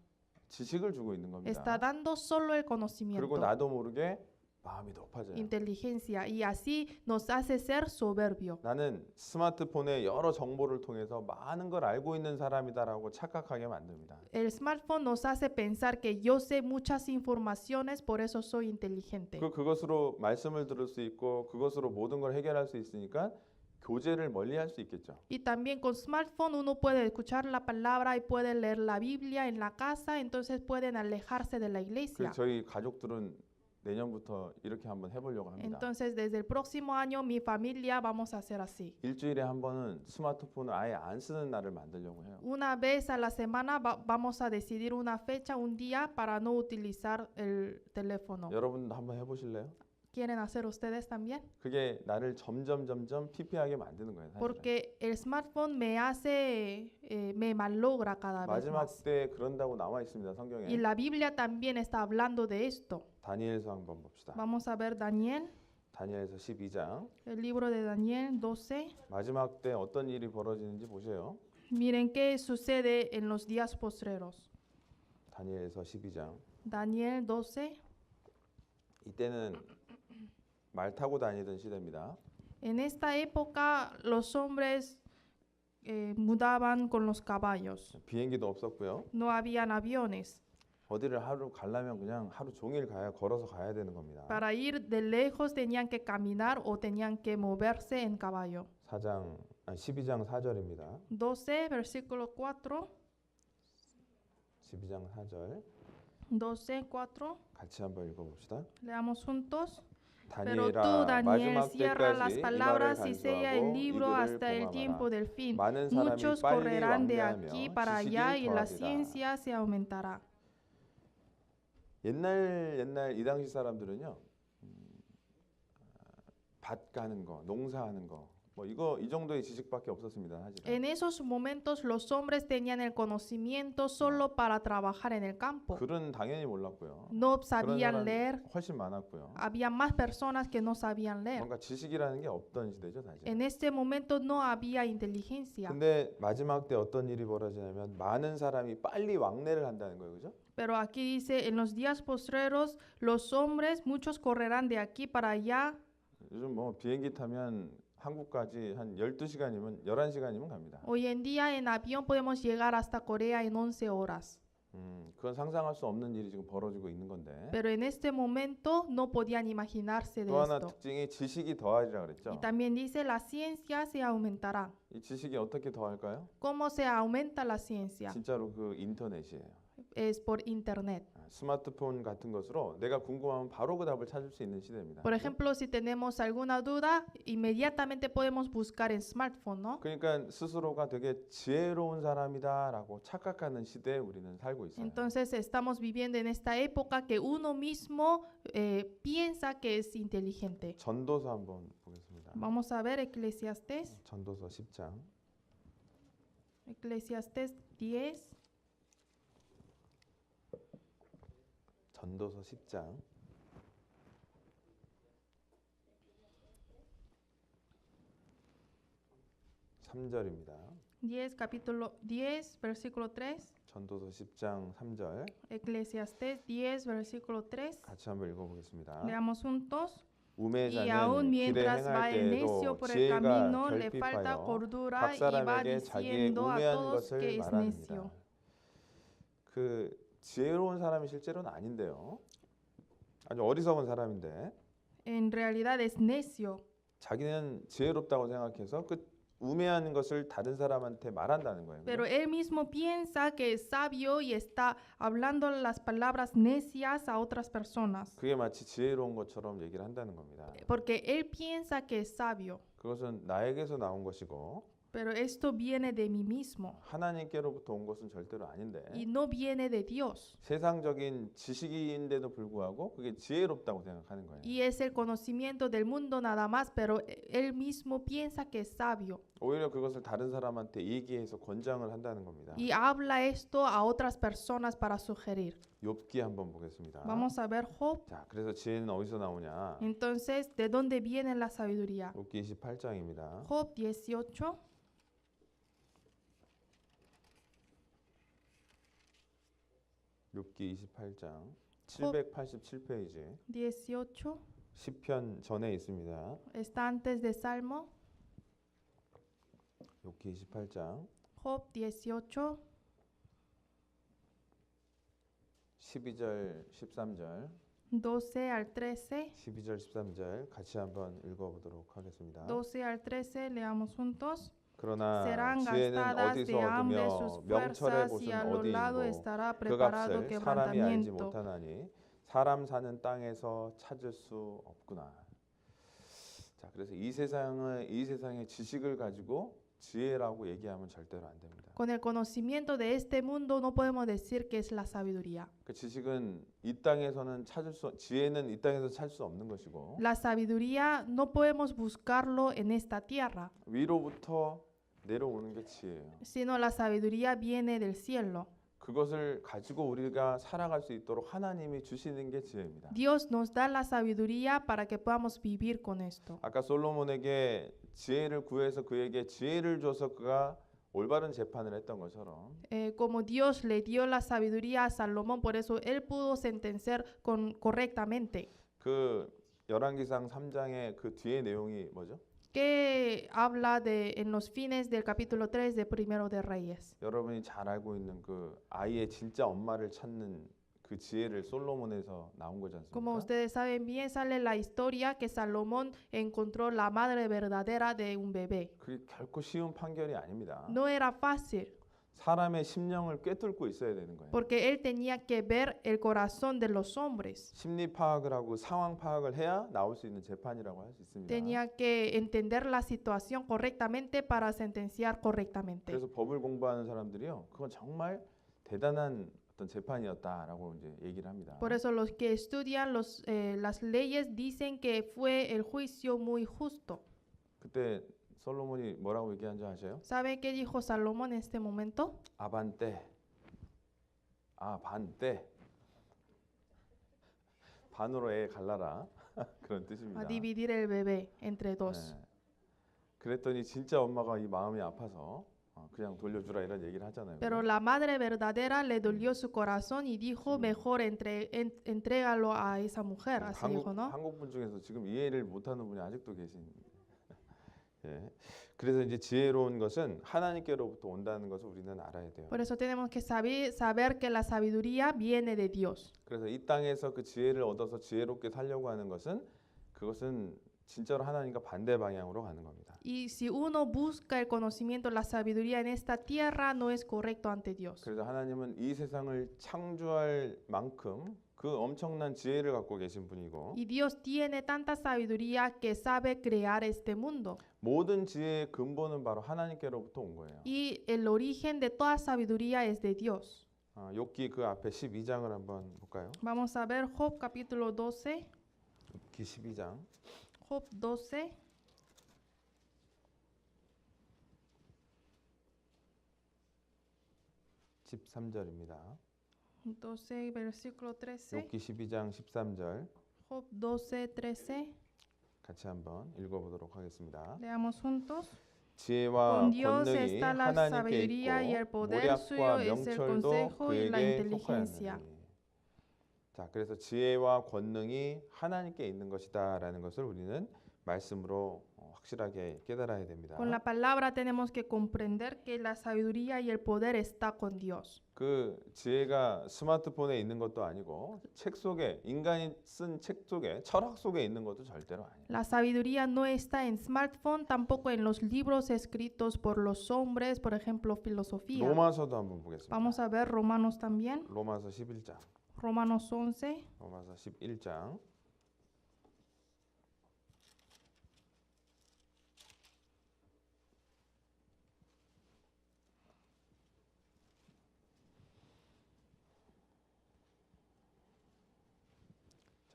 지식을 주고 있는 Está 겁니다. dando solo el 그리고 conocimiento, 나도 모르게 마음이 높아져요. inteligencia, y así nos hace ser soberbio. 나는 스마트폰의 여러 정보를 통해서 많은 걸 알고 있는 사람이다라고 착각하게 만듭니다. El smartphone nos hace pensar que yo sé muchas informaciones, por eso soy inteligente. 그것으로 말씀을 들을 수 있고 그것으로 모든 걸 해결할 수 있으니까 교제를 멀리할 수 있겠죠. Y también con smartphone uno puede escuchar la palabra y puede leer la Biblia en la casa, entonces pueden alejarse de la iglesia. 저희 가족들은 내년부터 이렇게 한번 해보려고 합니다. Entonces desde el próximo año mi familia vamos a hacer así. 일주일에 한 번은 스마트폰을 아예 안 쓰는 날을 만들려고 해요. Una vez a la semana vamos a decidir una fecha, un día para no utilizar el teléfono. 여러분도 한번 해보실래요? ¿Quieren hacer ustedes también? 그게 나를 점점 피폐하게 만드는 거예요. 사실은. Porque el smartphone me hace, me malogra cada vez 마지막 más. 때 그런다고 나와 있습니다. 성경에. Y la Biblia también está hablando de esto. 다니엘서 한번 봅시다. Vamos a ver Daniel, 다니엘서 12장. el libro de Daniel 12. 마지막 때 어떤 일이 벌어지는지 보세요. Miren qué sucede en los días postreros. 다니엘서 12장. Daniel 12. 이때는 말 타고 다니던 시대입니다. En esta época los hombres mudaban con los caballos. 비행기도 없었고요. No habían aviones. 어디를 하루 가려면 그냥 하루 종일 걸어서 가야 되는 겁니다. Para ir de lejos tenían que caminar o tenían que moverse en caballo. 12장 4절입니다. 12, versículo 4. 12장 4절 12, 4. 같이 한번 읽어봅시다. Leamos juntos. Pero tú, 다니엘아 Daniel, 마지막 cierra las 때까지 이 말을 palabras y sella el 간수하고 libro 이들을 hasta el tiempo 공함하라. del fin. 많은 사람이 Muchos 빨리 correrán de 왕래하며 aquí para allá y 지식이 la 더하리라. ciencia se aumentará. 옛날 이 당시 사람들은요. 밭 가는 거, 농사하는 거, 뭐 이 정도의 지식밖에 없었습니다. 사실은. En esos momentos los hombres tenían el conocimiento solo para trabajar en el campo. 글은 당연히 몰랐고요. No 그런 sabían 사람이 leer. 훨씬 많았고요. Había más personas que no sabían leer. 뭔가 지식이라는 게 없던 시대죠, 사실. En este momento no había inteligencia. 근데 마지막 때 어떤 일이 벌어지냐면 많은 사람이 빨리 왕래를 한다는 거예요, 그죠? Pero aquí dice, en los días postreros, los hombres, muchos correrán de aquí para allá. 요즘 뭐 비행기 타면 한국까지 한 12시간이면 11시간이면 갑니다. Hoy en día en avión podemos llegar hasta Corea en 11 horas. 그건 상상할 수 없는 일이 지금 벌어지고 있는 건데. Pero en este momento no podían imaginarse de 또 하나 esto. 특징이 지식이 더하리라 Y 그랬죠. también dice, la ciencia se aumentará. 이 지식이 어떻게 더할까요? ¿Cómo se aumenta la ciencia? 진짜로 그 인터넷이에요. Es por internet. 스마트폰 같은 것으로 내가 궁금하면 바로 그 답을 찾을 수 있는 시대입니다. Por ejemplo, si tenemos alguna duda, inmediatamente podemos buscar en smartphone, ¿no? 그러니까 스스로가 되게 지혜로운 사람이다라고 착각하는 시대에 우리는 살고 있어요. Entonces estamos viviendo en esta época que uno mismo piensa que es inteligente. 전도서 한번 보겠습니다. Vamos a ver Eclesiastés, 전도서 10장. Eclesiastés 10. 전도서 10장. 3절입니다. 10, capítulo 10, versículo 3. 전도서 10장 3절 Eclesiastés 10, versículo 3. 같이 한번 읽어보겠습니다. Leamos juntos. Y 우매자는 aún 길에 mientras va 행할 el necio 때에도 por el 지혜가 camino, le falta 결핍하여 cordura 각 y va 사람에게 자기의 diciendo a 우매한 todos que 것을 es 말합니다. necio. 그 지혜로운 사람이 실제로는 아닌데요. 아주 어리석은 사람인데 En realidad es necio. 자기는 지혜롭다고 생각해서 그 우매한 것을 다른 사람한테 말한다는 거예요. Pero él mismo piensa que es sabio y está hablando las palabras necias a otras personas. 그게 마치 지혜로운 것처럼 얘기를 한다는 겁니다. Porque él piensa que es sabio. 그것은 나에게서 나온 것이고 pero esto viene de mí mismo 하나님께로부터 온 것은 절대로 아닌데 y no viene de Dios. 세상적인 지식인데도 불구하고 그게 지혜롭다고 생각하는 거예요. Y es el conocimiento del mundo nada más, pero él mismo piensa que es sabio. 오히려 그것을 다른 사람한테 얘기해서 권장을 한다는 겁니다. Y habla esto a otras personas para sugerir. 욥기 한번 보겠습니다. Vamos a ver Job. 자, 그래서 지혜는 어디서 나오냐? Entonces, ¿de dónde viene la sabiduría? 욥기 28장입니다. Job 18, 욥기 28장 787페이지 18, 10편 전에 있습니다. está antes de Salmo. 욥기 28장 Job 18, 12절 13절 12 al 13. 12절 13절 같이 한번 읽어보도록 하겠습니다. 12 al 13, leamos juntos. 그러나 Serán 지혜는 gastadas 어디서 de hambre sus 얻으며 명철의 fuerzas y a 곳은 los lados 어디이고 estará 그 preparado 값을 사람이 알지 quebrantamiento. 못하나니 사람 사는 땅에서 찾을 수 없구나. 자, 그래서 이 세상의 지식을 가지고 지혜라고 얘기하면 절대로 안 됩니다. Con el conocimiento de este mundo no podemos decir que es la sabiduría. 그 지식은 이 땅에서는 지혜는 이 땅에서 찾을 수 없는 것이고 La sabiduría no podemos buscarlo en esta tierra, 위로부터 내려오는 게 지혜예요. sino la sabiduría viene del cielo. 그것을 가지고 우리가 살아갈 수 있도록 하나님이 주시는 게 지혜입니다. Dios nos da la sabiduría para que podamos vivir con esto. 아까 솔로몬에게 지혜를 구해서 그에게 지혜를 줘서 그가 올바른 재판을 했던 것처럼 Como Dios le dio la sabiduría a Salomón, por eso él pudo sentenciar correctamente. 그 열왕기상 3장의 그 뒤에 내용이 뭐죠? Que habla de en los fines del capítulo 3 de Primero de Reyes. 여러분이 잘 알고 있는 그 아이의 진짜 엄마를 찾는 그 지혜를 솔로몬에서 나온 거지 Como 않습니까? ustedes saben bien, sale la historia que Salomón encontró la madre verdadera de un bebé. 그게 결코 쉬운 판결이 아닙니다. No era fácil, 사람의 심령을 꿰뚫고 있어야 되는 거예요. porque él tenía que ver el corazón de los hombres. 심리 파악을 하고 상황 파악을 해야 나올 수 있는 재판이라고 할 수 있습니다. Tenía que entender la situación correctamente para sentenciar correctamente. 그래서 법을 공부하는 사람들이요, 그건 정말 대단한 어떤 재판이었다라고 이제 얘기를 합니다. Por eso los que estudian las leyes dicen que fue el juicio muy justo. 그때 솔로몬이 뭐라고 얘기한 줄 아세요? ¿Sabe qué dijo Salomón en este momento? 아반떼, 반떼, 반으로 애 갈라라 그런 뜻입니다. A dividir el bebé entre dos. 네. 그랬더니 진짜 엄마가 이 마음이 아파서 그냥 돌려주라 이런 얘기를 하잖아요. Pero la madre verdadera le dolió su corazón y dijo, mejor entrégalo a esa mujer. Así dijo, ¿no? 한국 분 중에서 지금 이해를 못하는 분이 아직도 계십니다. 예. 그래서 이제 지혜로운 것은 하나님께로부터 온다는 것을 우리는 알아야 돼요. Por eso tenemos que saber que la sabiduría viene de Dios. 그래서 이 땅에서 그 지혜를 얻어서 지혜롭게 살려고 하는 것은 그것은 진짜로 하나님과 반대 방향으로 가는 겁니다. Y si uno busca el conocimiento, la sabiduría en esta tierra no es correcto ante Dios. 그래서 하나님은 이 세상을 창조할 만큼 그 엄청난 지혜를 갖고 계신 분이고 Y Dios tiene tanta sabiduría que sabe crear este mundo. 모든 지혜의 근본은 바로 하나님께로부터 온 거예요. Y el origen de toda sabiduría es de Dios. 욥기 그 앞에 12장을 한번 볼까요? Vamos a ver Job capítulo 12. 욥기 12장 Job 12. 13절입니다. 12, versículo 13. 욥기 12장 13절 Job 12, 13. 같이 한번 읽어보도록 하겠습니다. Leamos juntos. 지혜와 Con Dios 권능이 está la 하나님께 sabiduría y el 있고 poder suyo 모략과 es el 명철도 consejo y la 그에게 inteligencia. 속하였느니. 자, 그래서 지혜와 권능이 하나님께 있는 것이다라는 것을 우리는 말씀으로 확실하게 깨달아야 됩니다. Con la palabra tenemos que comprender que la sabiduría y el poder está con Dios. 그 지혜가 스마트폰에 있는 것도 아니고 책 속에 인간이 쓴 책 속에 철학 속에 있는 것도 절대로 아니에요. La sabiduría no está en smartphone, tampoco en los libros escritos por los hombres, por ejemplo, filosofía. 로마서도 한번 보겠습니다. Vamos a ver Romanos también. 로마서 11장. Romanos 11. 로마서 11장.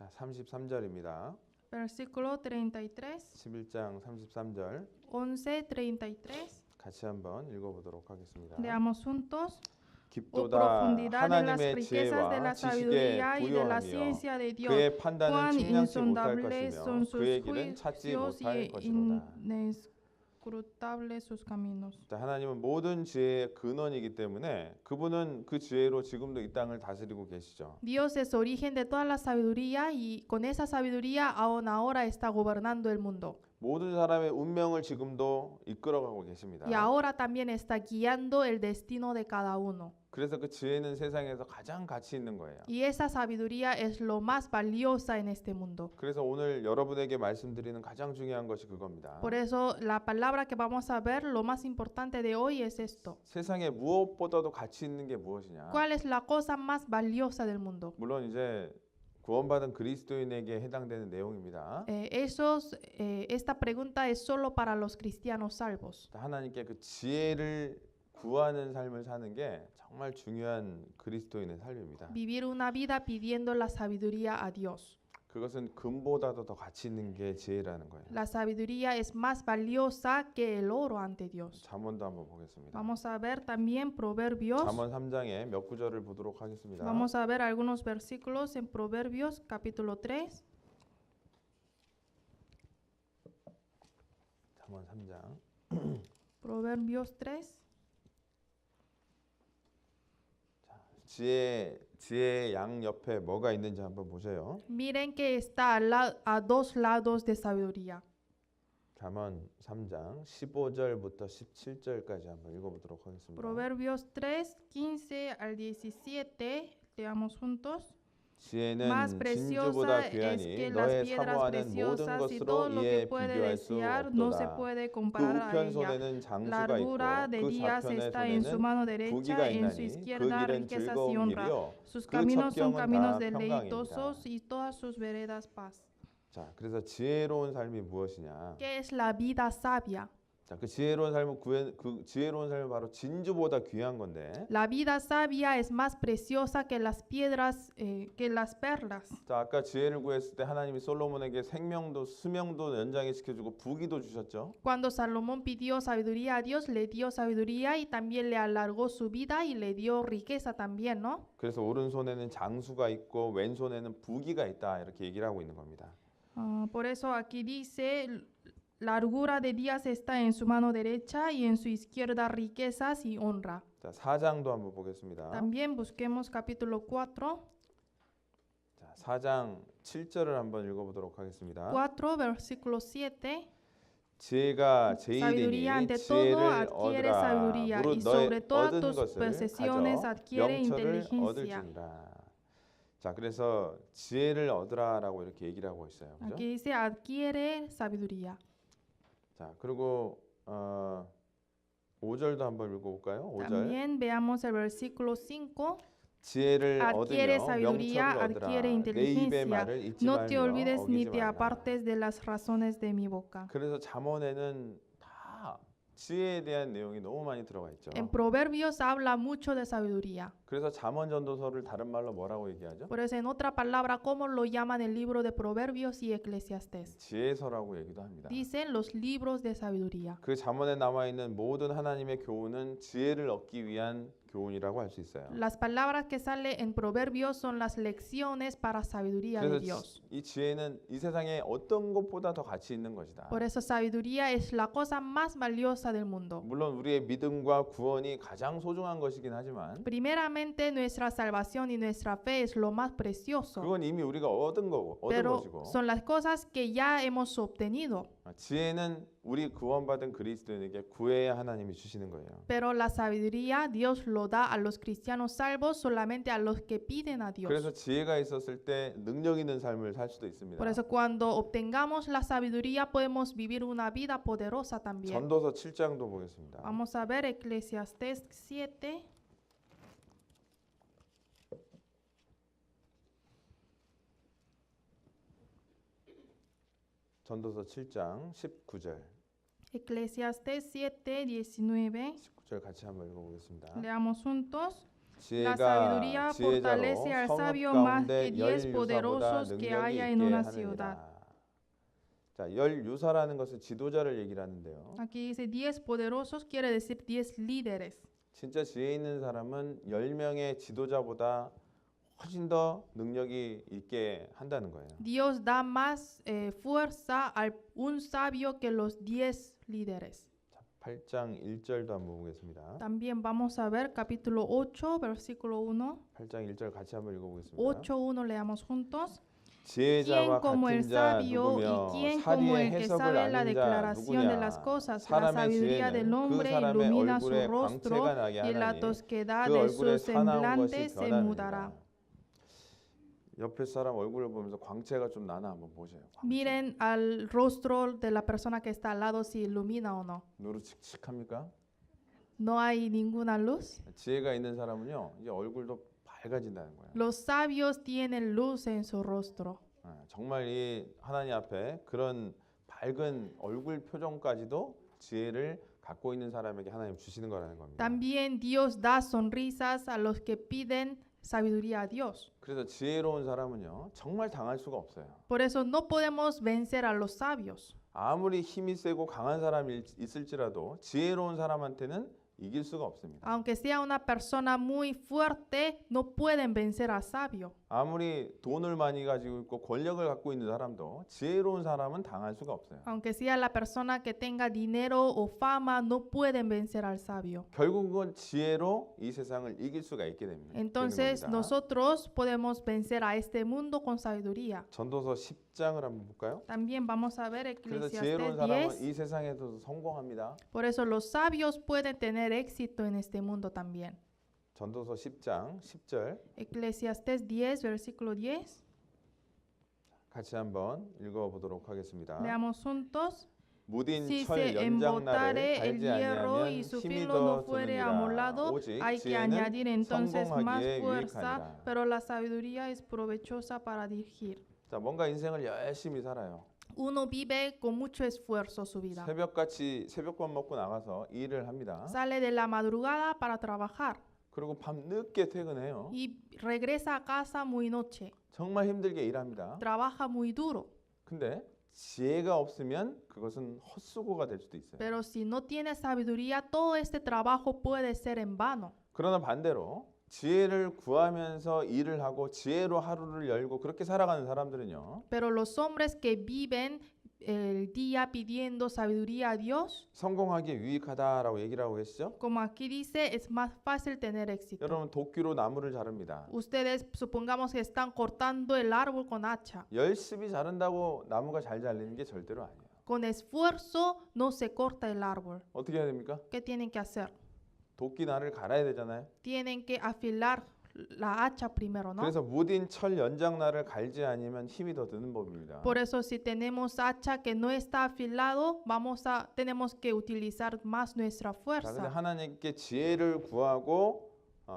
자, 33절입니다. Versículo 33, 11장 33절 11:33. 같이 한번 읽어보도록 하겠습니다. Leamos juntos. O 깊도다 profundidad de las 하나님의 riquezas de la 지혜와 지식에 sabiduría y de la 부요하며 ciencia de Dios. 그의 판단은 Cuán 측량치 못할 insondables 것이며 son sus 그의 길은 찾지 juicios 못할 y 것이로다. inescrutables sus caminos. 자, 하나님은 모든 지혜의 근원이기 때문에 그분은 그 지혜로 지금도 이 땅을 다스리고 계시죠. Dios es origen de toda la sabiduría y con esa sabiduría aún ahora está gobernando el mundo. 모든 사람의 운명을 지금도 이끌어가고 계십니다. Y ahora también está guiando el destino de cada uno. 그래서 그 지혜는 세상에서 가장 가치 있는 거예요. Y esa sabiduría es lo más valiosa en este mundo. 그래서 오늘 여러분에게 말씀드리는 가장 중요한 것이 그겁니다. Por eso la palabra que vamos a ver, lo más importante de hoy es esto. 세상에 무엇보다도 가치 있는 게 무엇이냐? ¿Cuál es la cosa más valiosa del mundo? 물론 이제 구원받은 그리스도인에게 해당되는 내용입니다. Esta pregunta es solo para los cristianos salvos. 하나님께 그 지혜를 구하는 삶을 사는 게 정말 중요한 그리스도인의 삶입니다. Vivir una vida pidiendo la sabiduría a Dios. 그것은 금보다도 더 가치 있는 게 지혜라는 거예요. La sabiduría es más valiosa que el oro ante Dios. 잠언도 한번 보겠습니다. Vamos a ver también Proverbios. 잠언 3장의 몇 구절을 보도록 하겠습니다. Vamos a ver algunos versículos en Proverbios capítulo 3. 잠언 3장. Proverbios 3. 지혜의 양 옆에 뭐가 있는지 한번 보세요. Miren que está a dos lados de sabiduría. 잠언 3장 15절부터 17절까지 한번 읽어보도록 하겠습니다. Proverbios 3, 15 al 17. Leamos juntos. 지혜는 Más preciosa 진주보다 es 귀하니 que las 너의 piedras 사모하는 모든 preciosas y 것으로 todo lo 이에 que puede 비교할 수 desear no se 없도다. puede 그 comparar a 우편 ella. 손에는 La 장수가 largura 있고 de 그 días 좌편의 está en su 손에는 mano derecha, 부귀가 en su 있나니 그 izquierda 길은 riquezas y 즐거운 honra. 길이요 Sus 그 caminos son 첩경은 caminos 다 deleitosos 평강입니다. y todas sus veredas paz. 자, 그래서 지혜로운 삶이 무엇이냐? ¿Qué es la vida sabia? 자, 그 지혜로운 삶은 바로 진주보다 귀한 건데. La vida sabia es más preciosa que las piedras, que las perlas. 자, 아까 지혜를 구했을 때 하나님이 솔로몬에게 생명도 수명도 연장해 시켜주고 부귀도 주셨죠. Cuando Salomón pidió sabiduría a Dios, le dio sabiduría y también le alargó su vida y le dio riqueza también, ¿no? 그래서 오른손에는 장수가 있고 왼손에는 부귀가 있다 이렇게 얘기를 하고 있는 겁니다. Por eso aquí dice, largura de días está en su mano derecha y en su izquierda riquezas y honra. 자, 4장도 한번 보겠습니다. También busquemos capítulo 4, 자, 4장 7절을 한번 읽어보도록 하겠습니다. 4 versículo 7. 지혜가 Sabiduría 제일이니 ante 지혜를 todo adquiere 얻으라. sabiduría y 무릇 sobre 너의 todas 얻은 tus 것을 posesiones 가져 adquiere 영처를 inteligencia. 얻을지니라. 자, 그래서 지혜를 얻으라라고 이렇게 얘기를 하고 있어요. 그죠? Aquí dice adquiere sabiduría. 자, 그리고 5절도 한번 읽어볼까요? 5절. También veamos el versículo 5. 지혜를 Adquiere 얻으며 sabiduría, 명철을 얻으라. adquiere 내 입의 inteligencia. 말을 잊지 No te 말며 olvides ni 어기지 te 말라. apartes de las razones de mi boca. 그래서 잠언에는 다 지혜에 대한 내용이 너무 많이 들어가 있죠. En Proverbios habla mucho de sabiduría. 그래서 잠언 전도서를 다른 말로 뭐라고 얘기하죠? Por eso, en otra palabra, ¿cómo lo llaman el libro de Proverbios y Eclesiastés? 지혜서라고 얘기도 합니다. Dicen los libros de sabiduría. 그 잠언에 남아 있는 모든 하나님의 교훈은 지혜를 얻기 위한 교훈이라고 할 수 있어요. Las palabras que salen en Proverbios son las lecciones para sabiduría de 그래서 Dios. 이 지혜는 이 세상에 어떤 것보다 더 가치 있는 것이다. Por eso sabiduría es la cosa más valiosa del mundo. 물론 우리의 믿음과 구원이 가장 소중한 것이긴 하지만 Primeramente, nuestra salvación y nuestra fe es lo más precioso. 그건 이미 우리가 얻은 Pero 것이고 son las cosas que ya hemos obtenido. 지혜는 우리 구원받은 그리스도인에게 구해야 하나님이 주시는 거예요. Pero la sabiduría Dios lo da a los cristianos salvos solamente a los que piden a Dios. 그래서 지혜가 있었을 때 능력 있는 삶을 살 수도 있습니다. Por eso cuando obtengamos la sabiduría podemos vivir una vida poderosa también. 전도서 7장도 보겠습니다. Vamos a ver Eclesiastés 7. 전도서 7장 19절. Eclesiastés 7, 19. 19절 같이 한번 읽어보겠습니다. Leamos juntos. La 지혜가 sabiduría 지혜자로 fortalece al 성읍 sabio más 가운데 que 10 열 유사보다 poderosos que 능력이 haya en 있게 una ciudad. 하느니라. 자, 열 유사라는 것은 지도자를 얘기를 하는데요. Aquí dice 10 poderosos, quiere decir 10 líderes. 진짜 지혜 있는 사람은 10명의 지도자보다 훨씬 더 능력이 있게 한다는 거예요. Dios da más fuerza a un sabio que los 10 líderes. 8장 1절도 한번 보겠습니다. También vamos a ver capítulo 8, versículo 1. 8장 1절 같이 한번 읽어보겠습니다. 8:1 leamos juntos. 지혜자와 ¿Quién como el 같은 자 sabio y 누구며 quién como 사리의 el que 해석을 sabe la 아는 자 declaración de las 누구냐. cosas? La 사람의 sabiduría del 지혜는 그 hombre 사람의 ilumina su 얼굴에 rostro 광채가 나게 y la 하나니 tosquedad 그 de 얼굴에 su 사나운 것이 semblante se 변하느니라. mudará. 옆에 사람 얼굴을 보면서 광채가 좀 나나 한번 보세요. 광채. Miren al rostro de la persona que está al lado si ilumina o no. 누르칙칙합니까? No hay ninguna luz. 지혜가 있는 사람은요, 이제 얼굴도 밝아진다는 거예요. Los sabios tienen luz en su rostro. 정말 이 하나님 앞에 그런 밝은 얼굴 표정까지도 지혜를 갖고 있는 사람에게 하나님 주시는 거라는 겁니다. También Dios da sonrisas a los que piden sabiduría a Dios. 그래서 지혜로운 사람은요, 정말 당할 수가 없어요. Por eso no podemos vencer a los sabios. 아무리 힘이 세고 강한 사람이 있을지라도 지혜로운 사람한테는 이길 수가 없습니다. Aunque sea una persona muy fuerte, no pueden vencer al sabio. 아무리 돈을 많이 가지고 있고 권력을 갖고 있는 사람도 지혜로운 사람은 당할 수가 없어요. Aunque sea la persona que tenga dinero o fama, no pueden vencer al sabio. 결국은 지혜로 이 세상을 이길 수가 있게 됩니다. Entonces 되는 겁니다. nosotros podemos vencer a este mundo con sabiduría. 전도서 10장을 한번 볼까요? También vamos a ver 그래서 지혜로운 Eclesiastés 사람은 10. 이 세상에서도 성공합니다. Por eso los sabios pueden tener éxito en este mundo también. 전도서 10장 10절 Eclesiastés 10, versículo 10. 같이 한번 읽어보도록 하겠습니다. Leamos juntos. 무딘 Si 철 se 연장날을 embotare el 갈지 hierro 아니하면 y su 힘이 filo 더 no fuere 드느니라. amolado, 오직 hay que 지혜는 añadir entonces más 성공하기에 fuerza, 유익하니라. pero la sabiduría es provechosa para dirigir. 자, 뭔가 인생을 열심히 살아요. Uno vive con mucho esfuerzo su vida. 새벽같이 새벽밥 먹고 나가서 일을 합니다. Sale de la madrugada para trabajar 그리고 밤 늦게 퇴근해요. y regresa a casa muy noche. 정말 힘들게 일합니다. Trabaja muy duro. 근데 지혜가 없으면 그것은 헛수고가 될 수도 있어요. Pero si no tiene sabiduría, todo este trabajo puede ser en vano. 그러나 반대로 지혜를 구하면서 일을 하고 지혜로 하루를 열고 그렇게 살아가는 사람들은요. Pero los hombres que viven el día pidiendo sabiduría a Dios, 성공하기에 유익하다라고 얘기를 하고 계시죠? como aquí dice, es más fácil tener éxito. 여러분 도끼로 나무를 자릅니다. Ustedes supongamos que están cortando el árbol con hacha. 열심히 자른다고 나무가 잘 잘리는 게 절대로 아니에요. Con esfuerzo no se corta el árbol. 어떻게 해야 됩니까? ¿Qué tienen que hacer? 도끼 날을 갈아야 되잖아요. Tienen que afilar la hacha primero, ¿no? 그래서 무딘 철 연장 날을 갈지 아니면 힘이 더 드는 법입니다. Por eso si tenemos hacha que no está afilado, tenemos que utilizar más nuestra 자, 근데 fuerza. 하나님께 지혜를 구하고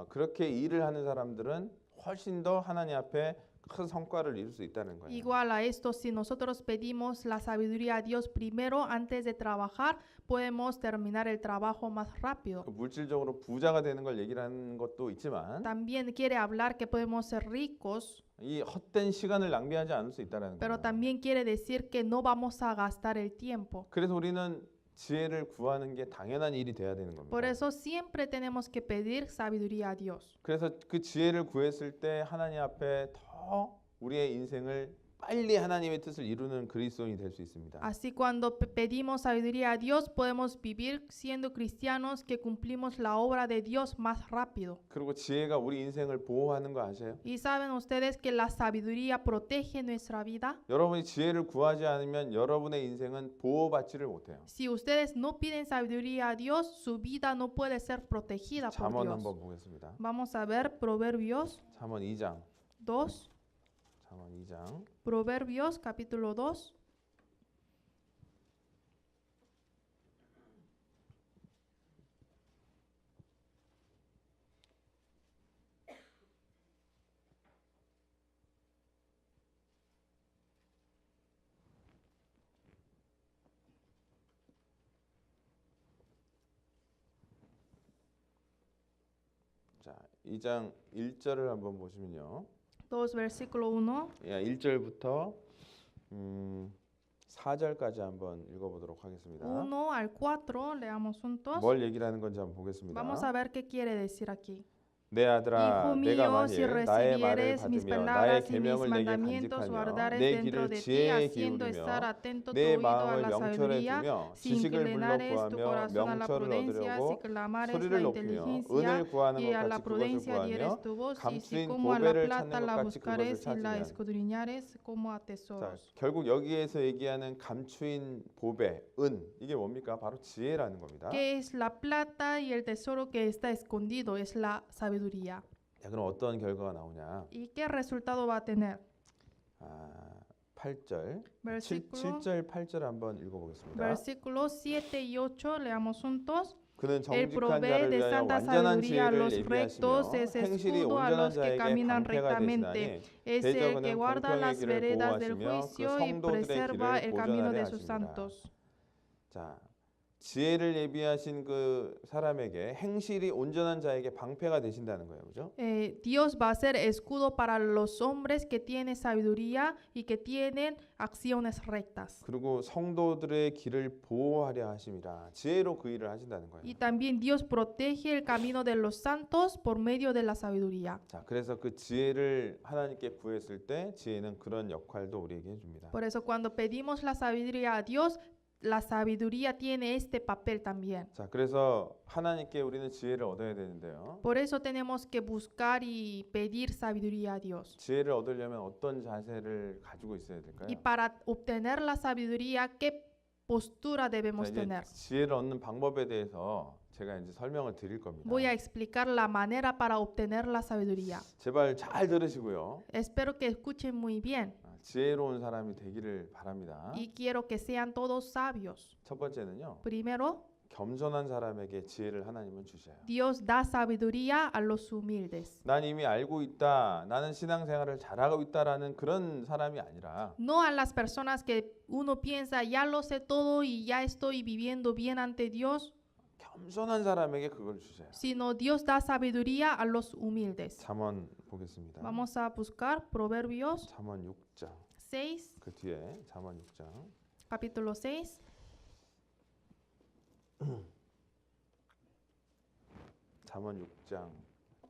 그렇게 일을 하는 사람들은 훨씬 더 하나님 앞에 큰 성과를 이룰 수 있다는 거예요. Igual a esto, si nosotros pedimos la sabiduría a Dios primero antes de trabajar, podemos terminar el trabajo más rápido. 그 물질적으로 부자가 되는 걸 얘기를 하는 것도 있지만 También quiere hablar que podemos ser ricos, 이 헛된 시간을 낭비하지 않을 수 있다는 pero 거예요. también quiere decir que no vamos a gastar el tiempo. 그래서 우리는 지혜를 구하는 게 당연한 일이 돼야 되는 겁니다. Por eso siempre tenemos que pedir sabiduría a Dios. 그래서 그 지혜를 구했을 때 하나님 앞에 더 우리의 인생을 빨리 하나님의 뜻을 이루는 그리스도인이 될 수 있습니다. Así cuando pedimos sabiduría a Dios, podemos vivir siendo cristianos que cumplimos la obra de Dios más rápido. 그리고 지혜가 우리 인생을 보호하는 거 아세요? ¿Y saben ustedes que la sabiduría protege nuestra vida? 여러분이 지혜를 구하지 않으면 여러분의 인생은 보호받지를 못해요. Si ustedes no piden sabiduría a Dios, su vida no puede ser protegida por 잠언 Dios. 한번 보겠습니다. Vamos a ver Proverbios 잠언 2장. 2. 잠언 2장. Proverbios capítulo 2. 자, 2장 1절을 한번 보시면요. 2, versículo 1. 1절부터 4절까지 한번 읽어보도록 하겠습니다. 1 al 4, leamos juntos. 뭘 얘기를 하는 건지 한번 보겠습니다. Vamos a ver qué quiere decir aquí. 내 아들아, Hijo 내가 mío, si 만일 나의 말을 recibieres mis 받으며 나의 palabras y mis 계명을 내게 mandamientos 간직하며 guardares 내 dentro 길을 de ti, 지혜에 haciendo estar 기울이며 atento tu 내 oído a 마음을 la 명철에 sabiduría, 두며 si 지식을 불러 inclinares tu 구하며 corazón a la 명철을 prudencia, si 얻으려고 clamares 소리를 la 높이며 inteligencia 은을 구하는 y a 것 la 같이 그것을 prudencia dieres 구하며 tu voz, y si 감추인 como a la 보배를 plata 찾는 la 것 같이 그것을 buscares y la 찾으면. escudriñares como a 자, tesoros. 결국 여기에서 얘기하는 감추인 보배, 은 이게 뭡니까? 바로 지혜라는 겁니다. ¿Qué es la plata y el tesoro que está escondido? Es la sabiduría. 자, 그럼 어떤 결과가 나오냐? ¿Y qué resultado va a tener? 8절, Versículo 7절, 8절 한번 읽어보겠습니다. Versículos 7 y 8, leamos juntos. 그는 Él 정직한 provee 자를 de 위하여 santa 완전한 sabiduría a 지혜를 los rectos, 예비하시며 es 행실이 escudo a 온전한 los que 자에게 caminan 방패가 rectamente. 되시나니 Es el que 대적은 guarda 공평의 las 길을 veredas del 보호하시며 그 juicio y 성도들의 preserva 길을 el camino 보존하려 de sus 하십니다. santos. 자, 지혜를 예비하신 그 사람에게 행실이 온전한 자에게 방패가 되신다는 거예요, 그죠? Dios va a ser escudo para los hombres que tienen sabiduría y que tienen acciones rectas. 그리고 성도들의 길을 보호하려 하심이라. 지혜로 그 일을 하신다는 거예요. Y también Dios protege el camino de los santos por medio de la sabiduría. 자, 그래서 그 지혜를 하나님께 구했을 때 지혜는 그런 역할도 우리에게 해줍니다. Por eso cuando pedimos la sabiduría a Dios, la sabiduría tiene este papel también. 자, 그래서 하나님께 우리는 지혜를 얻어야 되는데요. Por eso tenemos que buscar y pedir sabiduría a Dios. 지혜를 얻으려면 어떤 자세를 가지고 있어야 될까요? Y para obtener la sabiduría, ¿qué postura 자, debemos 이제 tener? 지혜를 얻는 방법에 대해서 제가 이제 설명을 드릴 겁니다. Voy a explicar la manera para obtener la sabiduría. 제발 잘 들으시고요. Espero que escuchen muy bien 지혜로운 사람이 되기를 바랍니다. y quiero que sean todos sabios. 첫 번째는요. Primero, 겸손한 사람에게 지혜를 하나님은 주셔요. Dios da sabiduría a los humildes. 난 이미 알고 있다. 나는 신앙생활을 잘하고 있다라는 그런 사람이 아니라 No a las personas que uno piensa, ya lo sé todo y ya estoy viviendo bien ante Dios, 겸손한 사람에게 그걸 주세요. sino Dios da sabiduría a los humildes. 잠언 보겠습니다. Vamos a buscar Proverbios 잠언 6장. 6, 그 뒤에 잠언 6장. capítulo 6. 잠언 6장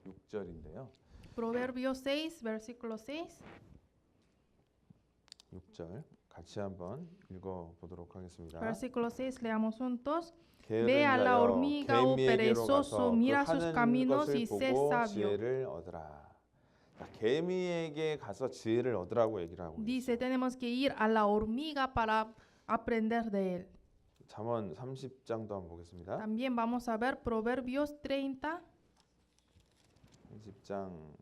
6절인데요. Proverbios 6, versículo 6. 6절 같이 한번 읽어 보도록 하겠습니다. Versículo 6, leamos juntos. 게으른 Ve a la 자여, hormiga, oh 개미에게로 perezoso, 가서 mira 그 sus 하는 caminos 것을 y sé 보고 sabio. 지혜를 얻으라. 자, 개미에게 가서 지혜를 얻으라고 얘기를 하고 Dice, 있어요. tenemos que ir a la hormiga para aprender de él. 잠언 30장도 한번 보겠습니다. También vamos a ver Proverbios 30, 30장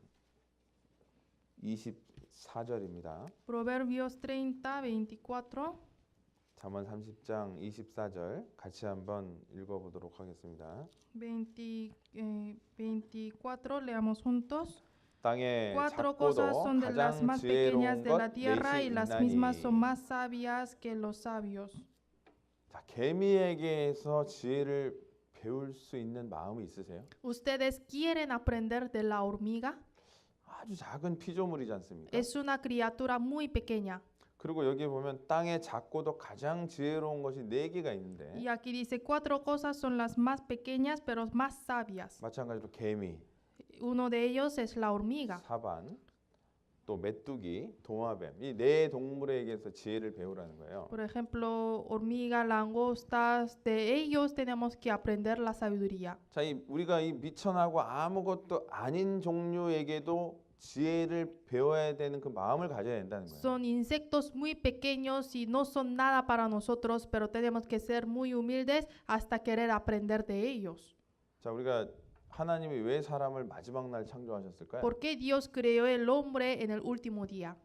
24절입니다. Proverbios 30, 24. 잠언 30장 24절 같이 한번 읽어보도록 하겠습니다. 24, leamos juntos. 땅에 Cuatro 작고도 cosas son de las 가장 más pequeñas 지혜로운 de la 것 tierra 넷이 y las 있나니. mismas son más sabias que los sabios. 자, 개미에게서 지혜를 배울 수 있는 마음이 있으세요? ¿Ustedes quieren aprender de la hormiga? 아주 작은 피조물이지 않습니까? Es una criatura muy pequeña. 그리고 여기 보면 땅에 작고도 가장 지혜로운 것이 4개가 있는데 Y aquí dice, 4 cosas son las más pequeñas pero más sabias. 마찬가지로 개미, Uno de ellos es la hormiga. 사반, 또 메뚜기, 도마뱀 이 4동물에게서 지혜를 배우라는 거예요. Por ejemplo, hormiga, langostas, de ellos tenemos que aprender la sabiduría. 자, 우리가 이 미천하고 아무것도 아닌 종류에게도 지혜를 배워야 되는 그 마음을 가져야 된다는 거예요. Son insectos muy pequeños y no son nada para nosotros, pero tenemos que ser muy humildes hasta querer aprender de ellos. 자, 우리가 하나님이 왜 사람을 마지막 날 창조하셨을까요? ¿Por qué Dios creó el hombre en el último día?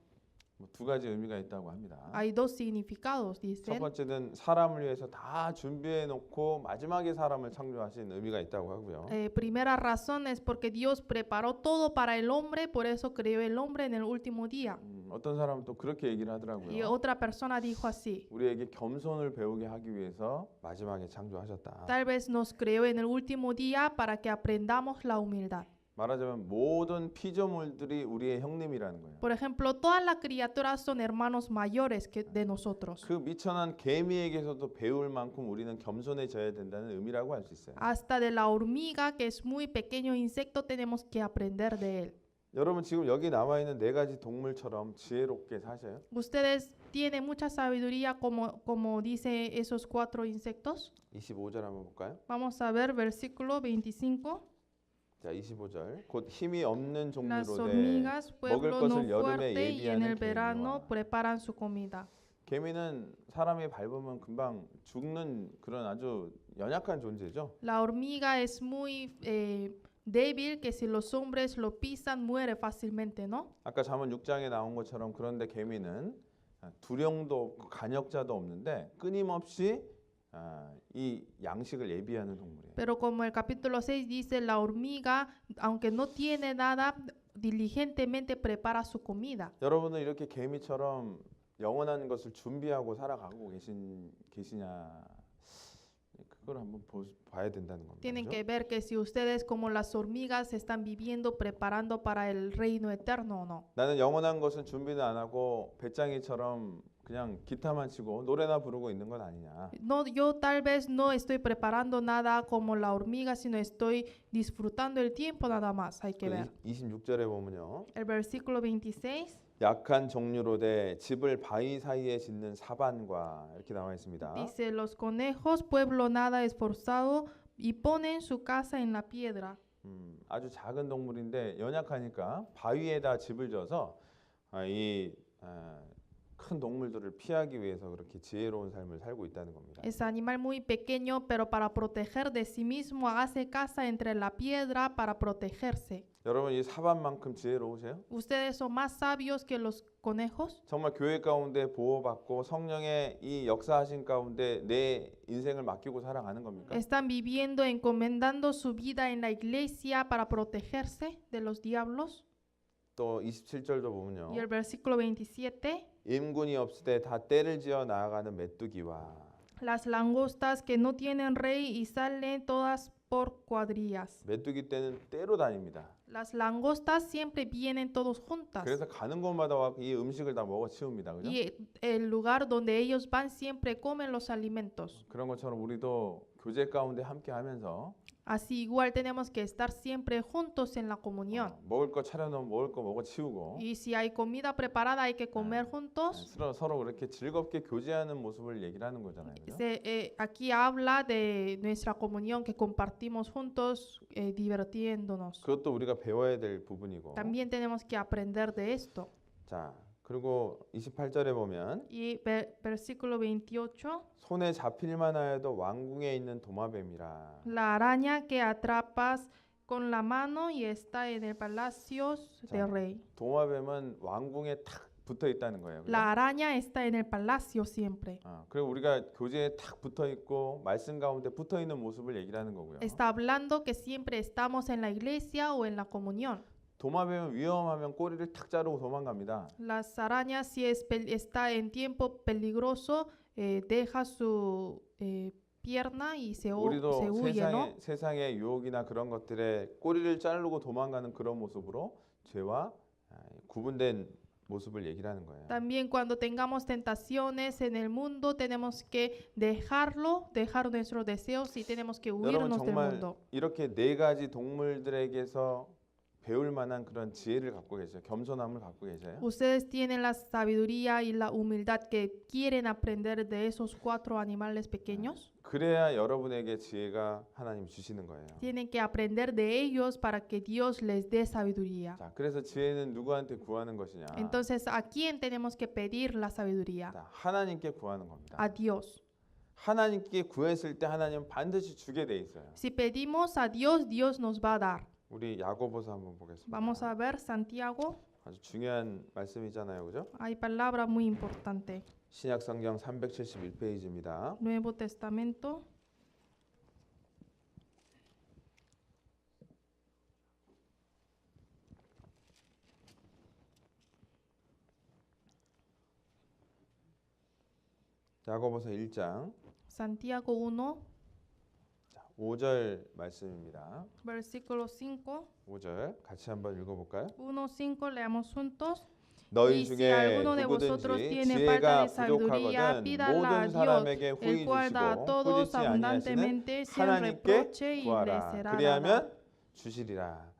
뭐 2가지 의미가 있다고 합니다. Hay dos significados, 첫 dicen. 번째는 사람을 위해서 다 준비해 놓고 마지막에 사람을 창조하신 의미가 있다고 하고요. Primera razón es porque Dios preparó todo para el hombre, por eso creó el hombre en el último día. 어떤 사람은 또 그렇게 얘기를 Y 하더라고요. otra persona dijo así, 우리에게 겸손을 배우게 하기 위해서 마지막에 창조하셨다. tal vez nos creó en el último día para que aprendamos la humildad. 말하자면 모든 피조물들이 우리의 형님이라는 거예요. Por ejemplo, todas las criaturas son hermanos mayores que de nosotros. 그 미천한 개미에게서도 배울 만큼 우리는 겸손해져야 된다는 의미라고 할 수 있어요. Hasta de la hormiga, que es muy pequeño insecto, tenemos que aprender de él. 여러분 지금 여기 나와 있는 네 가지 동물처럼 지혜롭게 사셔요? ¿Ustedes tienen mucha sabiduría como dice esos 4 insectos? 25절 한번 볼까요? Vamos a ver versículo 25. 자, 25절. 곧 힘이 없는 Las 종류로되 hormigas, 먹을 pueblo no 것을 여름에 fuerte, y en el 예비하는 verano 개미와. preparan su comida. 개미는 사람이 밟으면 금방 죽는 그런 아주 연약한 존재죠. La hormiga es muy débil, que si los hombres lo pisan muere fácilmente, ¿no? 아까 잠언 6장에 나온 것처럼 그런데 개미는 두령도 없고 간역자도 없는데 끊임없이 이 양식을 예비하는 동물이에요. Pero como el capítulo 6 dice, la hormiga, aunque no tiene nada, diligentemente prepara su comida. 여러분은 이렇게 개미처럼 영원한 것을 준비하고 살아가고 계시냐? 그걸 한번 봐야 된다는 겁니다. Tienen 그죠? que ver que si ustedes como las hormigas están viviendo, preparando para el reino eterno o no. 나는 영원한 것은 준비는 안 하고 배짱이처럼 그냥 기타만 치고 노래나 부르고 있는 건 아니냐. No, yo tal vez no estoy preparando nada como la hormiga, sino estoy disfrutando el tiempo nada más. Hay que ver. 26절에 보면요. El versículo 26 약한 종류로되 집을 바위 사이에 짓는 사반과 이렇게 나와 있습니다. dice, los conejos, pueblo nada esforzado, y ponen su casa en la piedra. 아주 작은 동물인데 연약하니까 바위에다 집을 져서 큰 동물들을 피하기 위해서 그렇게 지혜로운 삶을 살고 있다는 겁니다. Es animal muy pequeño, pero para proteger de sí mismo, hace casa entre la piedra para protegerse. 여러분 이 사반만큼 지혜로우세요? ¿Ustedes son más sabios que los conejos? 정말 교회 가운데 보호받고 성령의 이 역사하신 가운데 내 인생을 맡기고 살아가는 겁니까? ¿Están viviendo, encomendando su vida en la iglesia para protegerse de los diablos? 또 27절도 보면요. Y el versículo 27, 임군이 없을 때 다 떼를 지어 나아가는 메뚜기와 las langostas que no tienen rey y salen todas por cuadrillas. 메뚜기 떼는 떼로 다닙니다. Las langostas siempre vienen todos juntas. 그래서 가는 곳마다 와서 이 음식을 다 먹어 치웁니다. 그죠? Y el lugar donde ellos van siempre comen los alimentos. 그런 것처럼 우리도 교제 가운데 함께 하면서 Así igual tenemos que estar siempre juntos en la comunión. 먹을 거 차려놓으면 먹을 거 먹어 치우고 Y si hay comida preparada, hay que comer juntos. 서로 그렇게 즐겁게 교제하는 모습을 얘기를 하는 거잖아요. 그죠? Aquí habla de nuestra comunión que compartimos juntos, divirtiéndonos. 그것도 우리가 배워야 될 부분이고. También tenemos que aprender de esto. 자, 그리고 28절에 보면 Y versículo 28, 손에 잡힐만 하여도 왕궁에 있는 도마뱀이라. la araña que atrapas con la mano y está en el palacio del rey. 도마뱀은 왕궁에 탁 붙어 있다는 거예요. 그죠? La araña está en el palacio siempre. 그리고 우리가 교제에 탁 붙어 있고 말씀 가운데 붙어 있는 모습을 얘기를 하는 거고요. Está hablando que siempre estamos en la iglesia o en la comunión. 도마뱀은 위험하면 꼬리를 탁 자르고 도망갑니다. Las arañas, si está en tiempo peligroso, deja su pierna y se 우리도 huye, ¿no? 세상의 유혹이나 그런 것들에 꼬리를 자르고 도망가는 그런 모습으로 죄와 구분된 모습을 얘기를 하는 거예요. También cuando tengamos tentaciones en el mundo, tenemos que dejar nuestros deseos y tenemos que 여러분 huirnos del 정말 mundo. 이렇게 네 가지 동물들에게서 배울 만한 그런 지혜를 갖고 계세요. 겸손함을 갖고 계세요. Ustedes tienen la sabiduría y la humildad que quieren aprender de esos 4 animales pequeños. 그래야 여러분에게 지혜가 하나님 주시는 거예요. Tienen que aprender de ellos para que Dios les dé sabiduría. 자, 그래서 지혜는 누구한테 구하는 것이냐? Entonces, ¿a quién tenemos que pedir la sabiduría? 자, 하나님께 구하는 겁니다. A Dios. 하나님께 구했을 때 하나님은 반드시 주게 돼 있어요. Si pedimos a Dios, Dios nos va a dar. 우리 야고보서 한번 보겠습니다. Vamos a ver Santiago. 아주 중요한 말씀이잖아요, 그죠? Hay palabra muy importante. 신약 성경 371페이지입니다. Nuevo Testamento. 야고보서 1장 Santiago 1, 5절 말씀입니다. Versículo 5. 5절 같이 한번 읽어볼까요? 1:5 leamos juntos. 너희 Y si 중에 alguno de vosotros 누구든지 tiene falta de 지혜가 sabiduría, 부족하거든 pídala a 모든 Dios, 사람에게 el 후히 cual da a 주시고 todos 꾸짖지 아니하시는 abundantemente sin 하나님께 reproche y le 구하라. será dada. 그리하면 주시리라.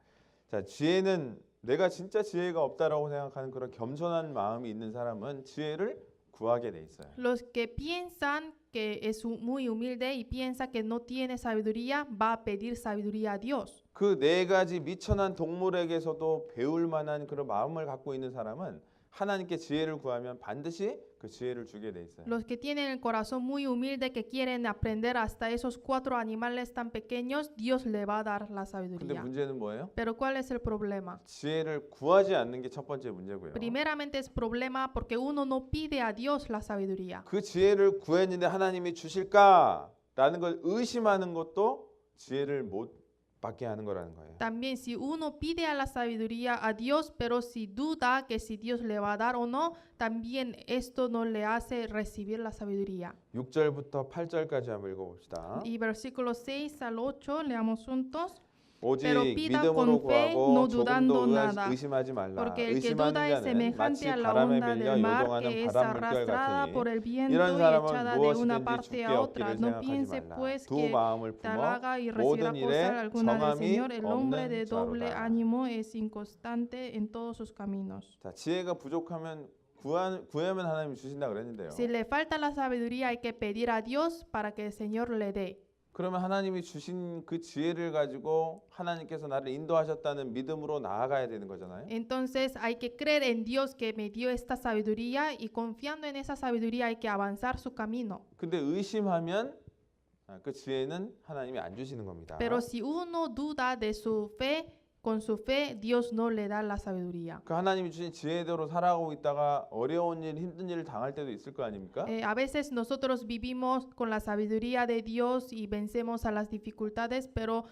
자, 지혜는 내가 진짜 지혜가 없다라고 생각하는 그런 겸손한 마음이 있는 사람은 지혜를 구하게 돼 있어요. Los que piensan que es muy humilde y piensa que no tiene sabiduría, va a pedir sabiduría a Dios. 그 네 가지 미천한 동물에게서도 배울 만한 그런 마음을 갖고 있는 사람은 하나님께 지혜를 구하면 반드시 그 지혜를 주게 돼 있어요. Los que tienen el corazón muy humilde, que quieren aprender hasta esos 4 animales tan pequeños, Dios le va a dar la 근데 sabiduría. 문제는 뭐예요? Pero ¿cuál es el problema? 지혜를 구하지 않는 게 첫 번째 문제고요. Primeramente es problema porque uno no pide a Dios la sabiduría. 그 지혜를 구했는데 하나님이 주실까라는 걸 의심하는 것도 지혜를 못 받게 하는 거라는 거예요. También si uno pide a la sabiduría a Dios, pero si duda que si Dios le va a dar o no, también esto no le hace recibir la sabiduría. 6절부터 8절까지 한번 읽어봅시다. Y versículos 6 al 8, leamos juntos. 오직 Pero pida 믿음으로 con fe, 구하고 no 조금도 dudando nada. 의심하지 말라. Porque el que 의심하는 duda es 자는 마치 semejante a la 바람에 onda 밀려 del mar 요동하는 que es 바람 물결 arrastrada por 같으니 el viento 이런 y 사람은 echada de una 무엇이든지 parte 죽게 a otra. 얻기를 No 생각하지 piense 말라. pues 두 que 마음을 te 품어 halaga y recibirá 모든 cosa 일에 alguna del 정함이 Señor. El hombre 없는 de doble 자로다. ánimo es inconstante en todos sus caminos. 자, 지혜가 부족하면 구하면 하나님이 주신다 그랬는데요. Si le falta la sabiduría, hay que pedir a Dios para que el Señor le dé. 그러면 하나님이 주신 그 지혜를 가지고 하나님께서 나를 인도하셨다는 믿음으로 나아가야 되는 거잖아요. Entonces hay que creer en Dios que me dio esta sabiduría y confiando en esa sabiduría hay que avanzar su camino. 근데 의심하면 그 지혜는 하나님이 안 주시는 겁니다. Pero si uno duda de su fe, con su fe Dios no le da la sabiduría. 그 하나님이 주신 지혜대로 살아가고 있다가 어려운 일, 힘든 일을 당할 때도 있을 거 아닙니까? A veces nosotros vivimos con la sabiduría de Dios y vencemos a las dificultades, pero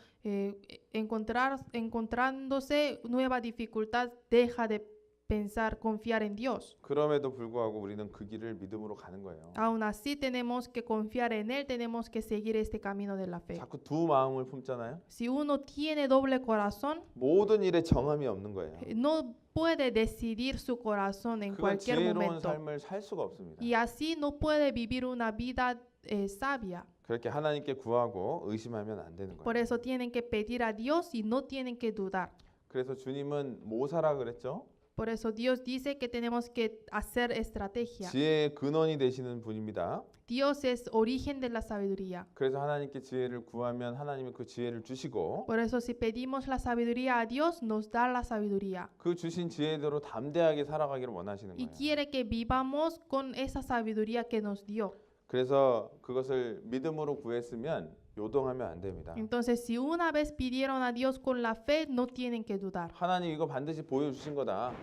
encontrándose nueva dificultad deja de pensar, confiar en Dios. 그럼에도 불구하고 우리는 그 길을 믿음으로 가는 거예요. Aún así tenemos que confiar en Él, tenemos que seguir este camino de la fe. 자꾸 두 마음을 품잖아요. Si uno tiene doble corazón, 모든 일에 정함이 없는 거예요. no puede decidir su corazón en 그건 cualquier 지혜로운 momento. 삶을 살 수가 없습니다. Y así no puede vivir una vida sabia. 그렇게 하나님께 구하고 의심하면 안 되는 Por 거예요. eso tienen que pedir a Dios y no tienen que dudar. 그래서 주님은 모사라 그랬죠. Por eso Dios dice que tenemos que hacer estrategia. 지혜의 근원이 되시는 분입니다. Dios es origen de la sabiduría. 그래서 하나님께 지혜를 구하면 하나님은 그 지혜를 주시고 Por eso si pedimos la sabiduría a Dios, nos da la sabiduría. 그 주신 지혜대로 담대하게 살아가기를 원하시는 Y 거예요. quiere que vivamos con esa sabiduría que nos dio. 그래서 그것을 믿음으로 구했으면 요동하면 안 됩니다. Entonces, si una vez pidieron a Dios con la fe, no tienen que dudar. 하나님 이거 반드시 보여주신 거다.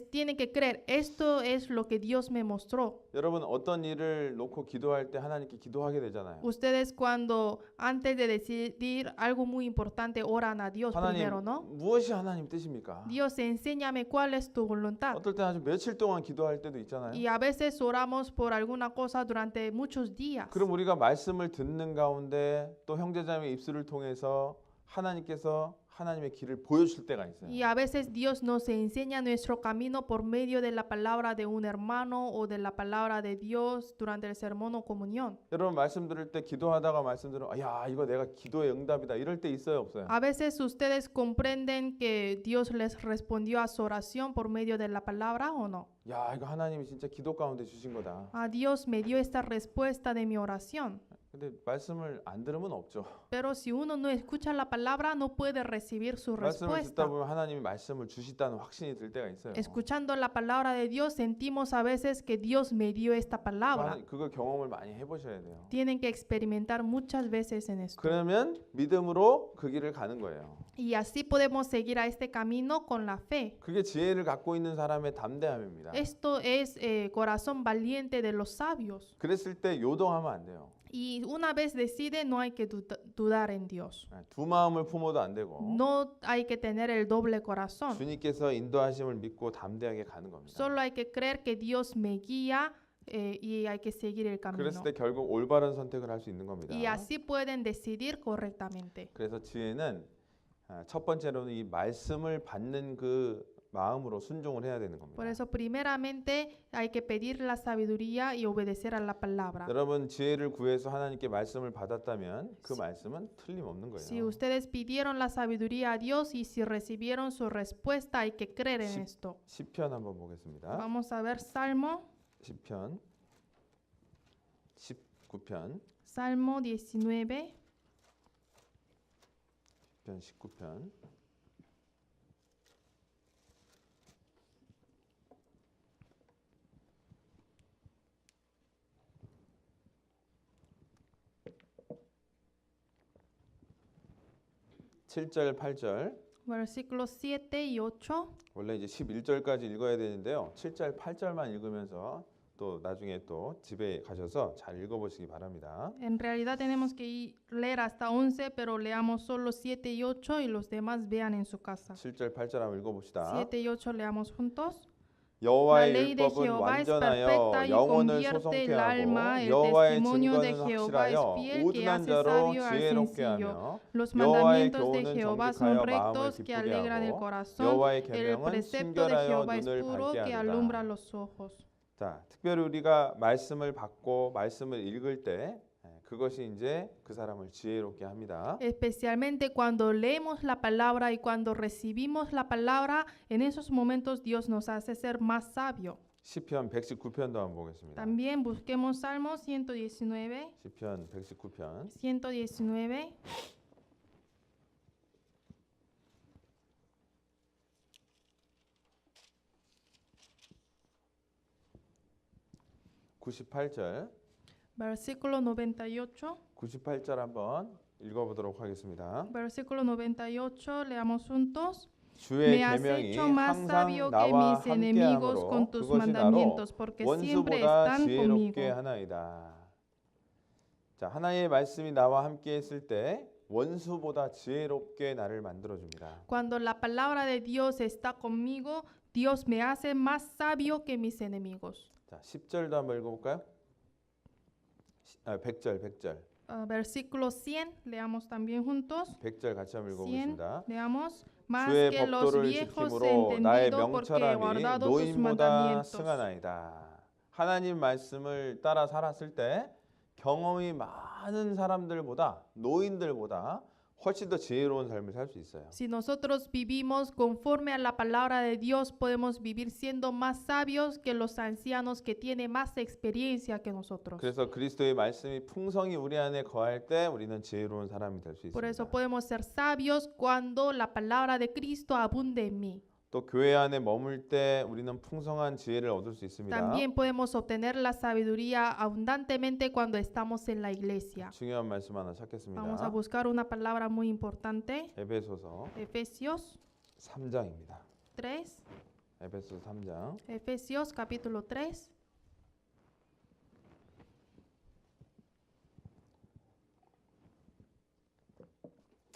Tienen que creer, esto es lo que Dios me mostró. 여러분 어떤 일을 놓고 기도할 때 하나님께 기도하게 되잖아요. Ustedes cuando antes de decidir algo muy importante oran a Dios 하나님 primero, ¿no? 무엇이 하나님 뜻입니까? Dios, enséñame cuál es tu voluntad. 어떨 때 아주 며칠 동안 기도할 때도 있잖아요. Y a veces oramos por alguna cosa durante muchos días. 그럼 우리가 말씀을 듣는 가운데 또 형제자매 입술을 통해서 하나님께서 하나님의 길을 보여줄 때가 있어요. Y a veces Dios nos enseña nuestro camino por medio de la palabra de un hermano o de la palabra de Dios durante el sermón o comunión. 여러분 말씀 들을 때 기도하다가 말씀 들으면 야 이거 내가 기도의 응답이다 이럴 때 있어요 없어요? A veces ustedes comprenden que Dios les respondió a su oración por medio de la palabra o no. 야 이거 하나님이 진짜 기도 가운데 주신 거다. Ah, Dios me dio esta respuesta de mi oración. 근데 말씀을 안 들으면 없죠. Pero si uno no escucha la palabra, no puede recibir su 말씀을 듣다 respuesta. 보면 하나님이 말씀을 주시다는 확신이 들 때가 있어요. Escuchando la palabra de Dios, sentimos a veces que Dios me dio esta palabra. 그걸 경험을 많이 해보셔야 돼요. Tienen que experimentar muchas veces en esto. 그러면 믿음으로 그 길을 가는 거예요. Y así podemos seguir a este camino con la fe. 그게 지혜를 갖고 있는 사람의 담대함입니다. Esto es corazón valiente de los sabios. 그랬을 때 요동하면 안 돼요. Y una vez decide, no hay que dudar en Dios. 두 마음을 품어도 안 되고 No hay que tener el doble corazón. 주님께서 인도하심을 믿고 담대하게 가는 겁니다. Solo hay que creer que Dios me guía y hay que seguir el camino. 그랬을 때 결국 올바른 선택을 할 수 있는 겁니다. Y así pueden decidir correctamente. 그래서 지혜는 첫 번째로는 이 말씀을 받는 그 마음으로 순종을 해야 되는 겁니다. Por eso, primeramente, hay que pedir la sabiduría y obedecer a la palabra. 여러분 지혜를 구해서 하나님께 말씀을 받았다면 그 말씀은 틀림없는 Si 거예요. ustedes pidieron la sabiduría a Dios y si recibieron su respuesta, hay que creer en esto. 시편 한번 보겠습니다. Vamos a ver Salmo, 시편 19편 Salmo 19, 시편 19편 7절 8절 versículos 7 y 8. 원래 이제 11절까지 읽어야 되는데요. 7절 8절만 읽으면서 또 나중에 또 집에 가셔서 잘 읽어보시기 바랍니다. En realidad tenemos que leer hasta 11, pero leamos solo 7 y 8 y los demás vean en su casa. 7절 8절 한번 읽어봅시다. 7 y 8 leamos juntos. La 여호와의 ley de 율법은 Jehová es 완전하여 perfecta y 영혼을 convierte 소송케 el alma. 하고 El 여호와의 testimonio de 증거는 Jehová es 확실하여 fiel, que 온전한 hace 자로 sabio al 지혜롭게 sencillo. 하며 Los 여호와의 mandamientos de 교훈은 Jehová son 정직하여 마음을 rectos, que 기쁘게 alegran el 하고 corazón. 여호와의 El 계명은 precepto de 순결하여 Jehová es 눈을 puro, 밝게 que 하리라. alumbra los ojos. 자, 특별히 우리가 말씀을 받고 말씀을 읽을 때 그것이 이제 그 사람을 지혜롭게 합니다. Especialmente cuando leemos la palabra y cuando recibimos la palabra, en esos momentos Dios nos hace ser más sabio. 시편 119편도 한번 보겠습니다. También busquemos Salmo 119. 시편 119편 119. 98절 Versículo 98. 98절 한번 읽어보도록 하겠습니다. Versículo 98, leamos juntos. 주의 Me has 계명이 hecho más 항상 sabio que 나와 mis enemigos 함께함으로 con tus 그것이 나로 mandamientos, porque siempre 원수보다 están conmigo. 지혜롭게 하나이다. 자, 하나님의 말씀이 나와 함께 있을 때 원수보다 지혜롭게 나를 만들어 줍니다. Cuando la palabra de Dios está conmigo, Dios me hace más sabio que mis enemigos. 자, 10절도 한번 읽어 볼까요? 100절. Versículo 100, leamos también juntos. 100절 같이 한번 읽어 100, 보겠습니다. leamos. Más 주의 que los 법도를 viejos he 지킴으로 나의 entendido porque he 명철함이 guardado tus 노인보다 mandamientos. 승하나이다. 하나님 말씀을 따라 살았을 때 경험이 많은 사람들보다 노인들보다 훨씬 더 지혜로운 삶을 살 수 있어요. Si nosotros vivimos conforme a la palabra de Dios, podemos vivir siendo más sabios que los ancianos que tienen más experiencia que nosotros. 그래서 그리스도의 말씀이 풍성히 우리 안에 거할 때 우리는 지혜로운 사람이 될 수 Por eso 있습니다. podemos ser sabios cuando la palabra de Cristo abunde en mí. 또 교회 안에 머물 때 우리는 풍성한 지혜를 얻을 수 있습니다. También podemos obtener la sabiduría abundantemente cuando estamos en la iglesia. 중요한 말씀 하나 Vamos a 찾겠습니다. buscar una palabra muy importante. 에베소서 Efesios 3장입니다. 3. 에베소 3장 Efesios capítulo 3.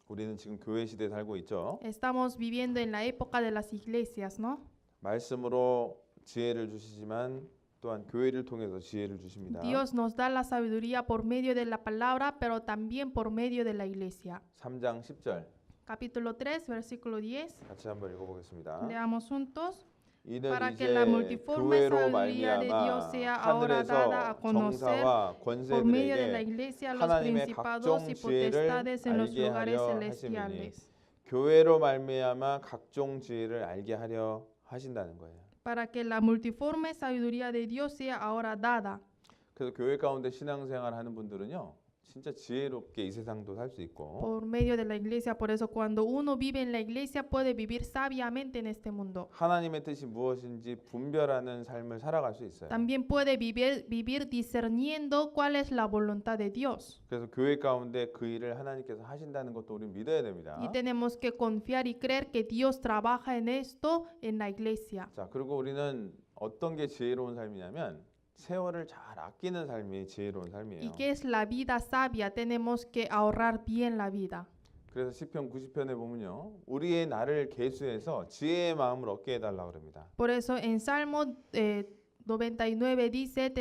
우리는 지금 교회 시대에 살고 있죠. Estamos viviendo en la época de las iglesias, ¿no? 말씀으로 지혜를 주시지만 또한 교회를 통해서 지혜를 주십니다. Dios nos da la sabiduría por medio de la palabra, pero también por medio de la iglesia. 3장 10절 Capítulo 3, versículo 10. 같이 한번 읽어보겠습니다. Leamos juntos. 이는 Para que 이제 la multiforme 교회로 sabiduría de Dios 말미암아 sea ahora dada a 하늘에서 conocer 정사와 por medio de la 권세들에게 iglesia a los 하나님의 principados y 각종 지혜를 potestades en los 알게 lugares 하려 celestiales, 교회로 말미암아 각종 지혜를 알게 하려 하신다는 거예요. para que la multiforme sabiduría de Dios sea ahora dada. 그래서 교회 가운데 신앙생활 하는 분들은요. 진짜 지혜롭게 이 세상도 살 수 있고 Por medio de la iglesia, por eso cuando uno vive en la iglesia puede vivir sabiamente en este mundo. 하나님의 뜻이 무엇인지 분별하는 삶을 살아갈 수 있어요. También puede vivir discerniendo cuál es la voluntad de Dios. 그래서 교회 가운데 그 일을 하나님께서 하신다는 것도 우리는 믿어야 됩니다. Y tenemos que confiar y creer que Dios trabaja en esto en la iglesia. 자, 그리고 우리는 어떤 게 지혜로운 삶이냐면 세월을 잘 아끼는 삶이 지혜로운 ¿Y 삶이에요. qué es la vida sabia? Tenemos que ahorrar bien la vida. 그래서 시편 90편에 보면요. 우리의 날을 계수해서 지혜의 마음을 얻게 해달라 그럽니다. Por eso en Salmo 99 dice,